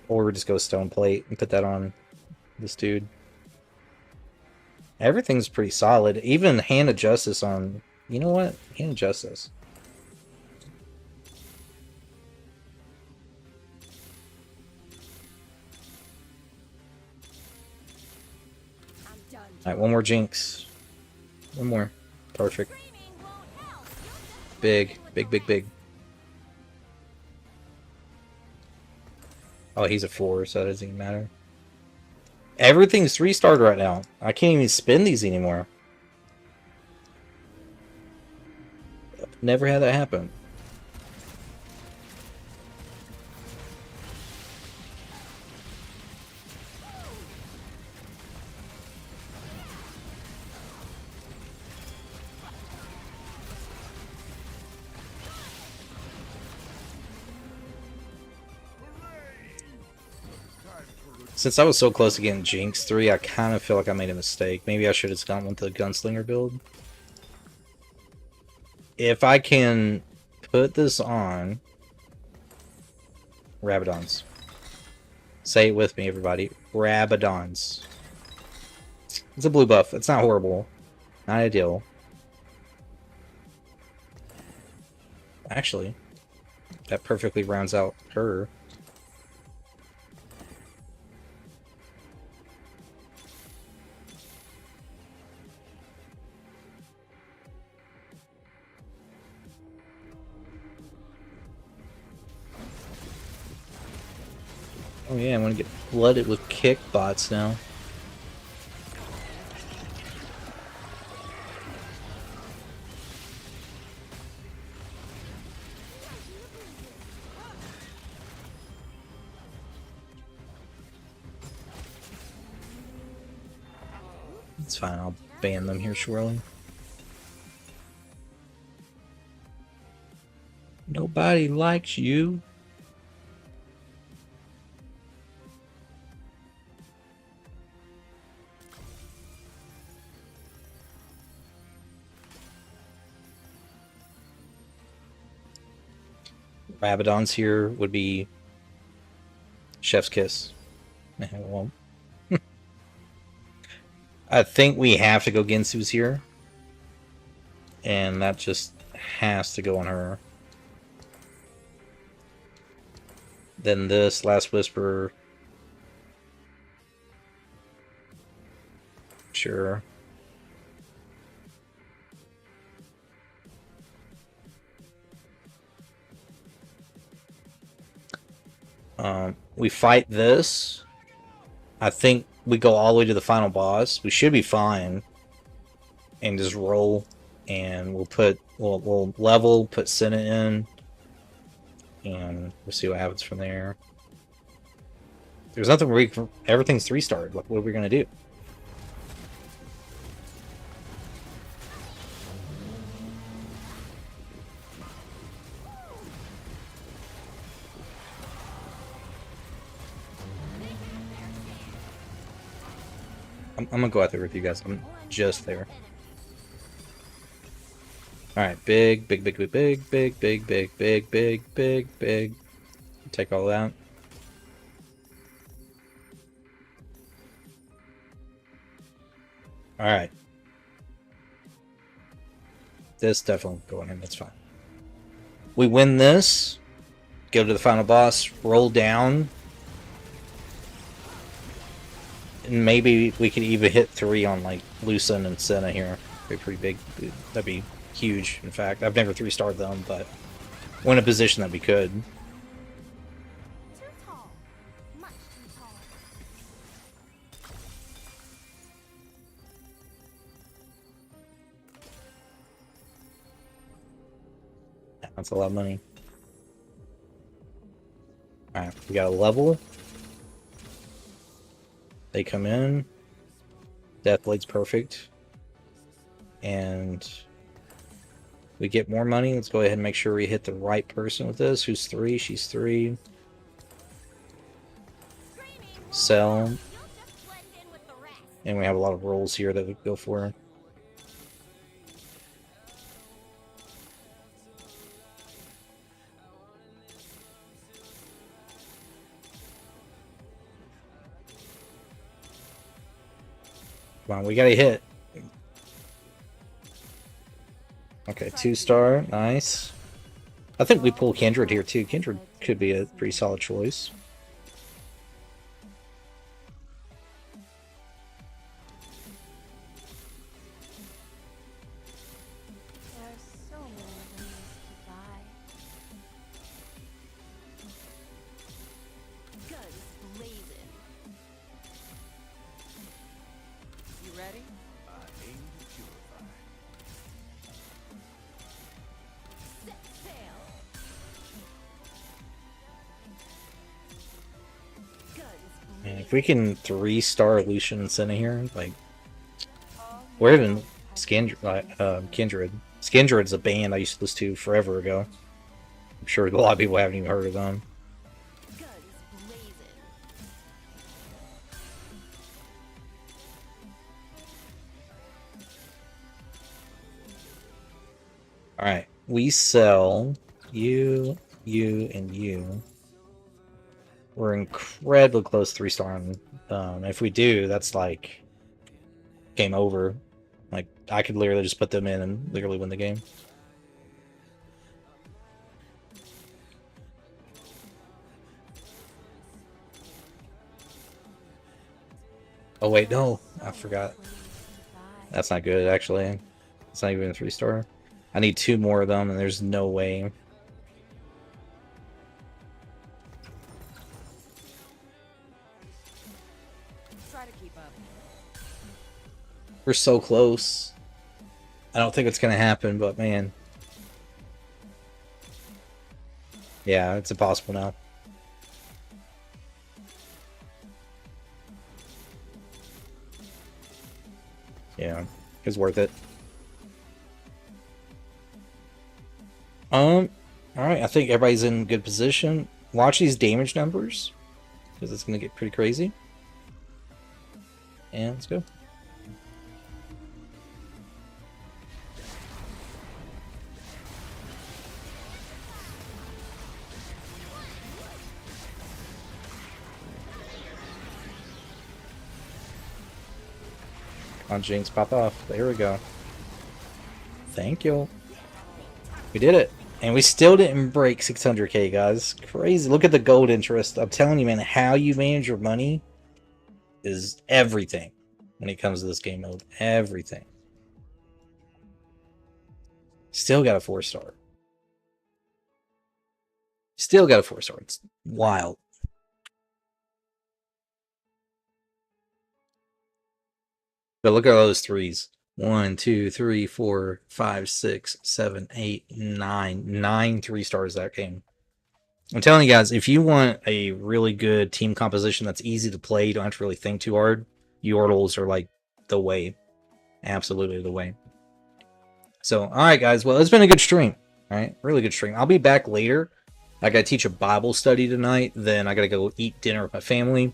Or we just go Stone Plate and put that on this dude. Everything's pretty solid. Even Hand of Justice on... You know what? Hand of Justice. Alright, one more Jinx. One more. Perfect. Big. Big, big, big. Oh, he's a 4, so that doesn't even matter. Everything's 3-starred right now. I can't even spin these anymore. Never had that happen. Since I was so close to getting Jinx 3, I kind of feel like I made a mistake. Maybe I should have gone with the Gunslinger build. If I can put this on... Rabadons. Say it with me, everybody. Rabadons. It's a blue buff. It's not horrible. Not ideal. Actually, that perfectly rounds out her. Oh yeah, I'm gonna get flooded with kick bots now. It's fine, I'll ban them here shortly. Nobody likes you. Rabadon's here would be Chef's Kiss. Well, I think we have to go Gensu's here. And that just has to go on her. Then this, Last Whisper. Sure. We fight this. I think we go all the way to the final boss. We should be fine. And just roll. And we'll level, put Senna in. And we'll see what happens from there. There's nothing everything's 3-starred. What are we gonna do? I'm gonna go out there with you guys. I'm just there. Alright, big, big, big, big, big, big, big, big, big, big, big, big. Take all that. Alright. This definitely going in, that's fine. We win this. Go to the final boss, roll down. And maybe we could even hit 3 on like Lucen and Senna here. Be pretty big. That'd be huge, in fact. I've never 3-starred them, but we're in a position that we could. Too tall. Much too tall. That's a lot of money. Alright, we got a level. They come in. Deathblade's perfect. And we get more money. Let's go ahead and make sure we hit the right person with this. Who's 3? She's 3. Sell. You'll just blend in with the rest. And we have a lot of rolls here that we go for. Come on, we gotta hit. Okay, 2-star, nice. I think we pull Kindred here too. Kindred could be a pretty solid choice. There are so many ways to die. Guns blazing. You ready? I aim to purify. Set sail. Guns And if blazing. we can 3-star Lucian and Senna here, like, or even Kindred. Skindred's a band I used to listen to forever ago. I'm sure a lot of people haven't even heard of them. Guns blazing. Alright, we sell you, and you. We're incredibly close 3-star. If we do, that's like game over. Like, I could literally just put them in and literally win the game. Oh wait, no, I forgot. That's not good, actually. It's not even a 3-star. I need 2 more of them, and there's no way. Try to keep up. We're so close. I don't think it's gonna happen, but man. Yeah, it's impossible now. Yeah, it's worth it. Alright, I think everybody's in good position. Watch these damage numbers, because it's gonna get pretty crazy. And let's go. Come on, Jinx, pop off. There we go. Thank you. We did it. And we still didn't break 600k, guys. Crazy. Look at the gold interest. I'm telling you, man, how you manage your money is everything when it comes to this game mode. Everything. Still got a 4-star. Still got a 4-star. It's wild. But look at all those 3s. 1, 2, 3, 4, 5, 6, 7, 8, 9. 9 3-stars that game. I'm telling you guys, if you want a really good team composition that's easy to play, you don't have to really think too hard, Yordles are like the way. Absolutely the way. So, alright guys, well, it's been a good stream. Alright, really good stream. I'll be back later. I gotta teach a Bible study tonight, then I gotta go eat dinner with my family.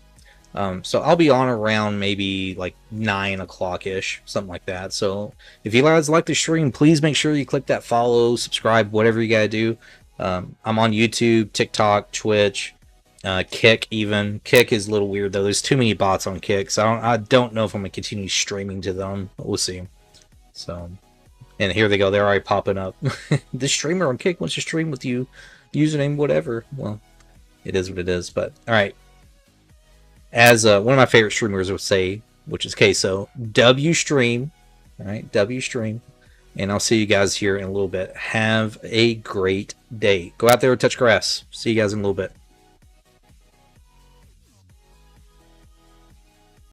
So I'll be on around maybe like 9 o'clock-ish, something like that. So if you guys like the stream, please make sure you click that follow, subscribe, whatever you gotta do. I'm on YouTube, TikTok, Twitch, Kick even. Kick is a little weird though. There's too many bots on Kick, so I don't know if I'm gonna continue streaming to them. But we'll see. So, and here they go. They're already popping up. This streamer on Kick wants to stream with you, username whatever. Well, it is what it is. But all right, as one of my favorite streamers would say, which is Queso, W stream. All right, W stream. And I'll see you guys here in a little bit. Have a great day. Go out there and touch grass. See you guys in a little bit.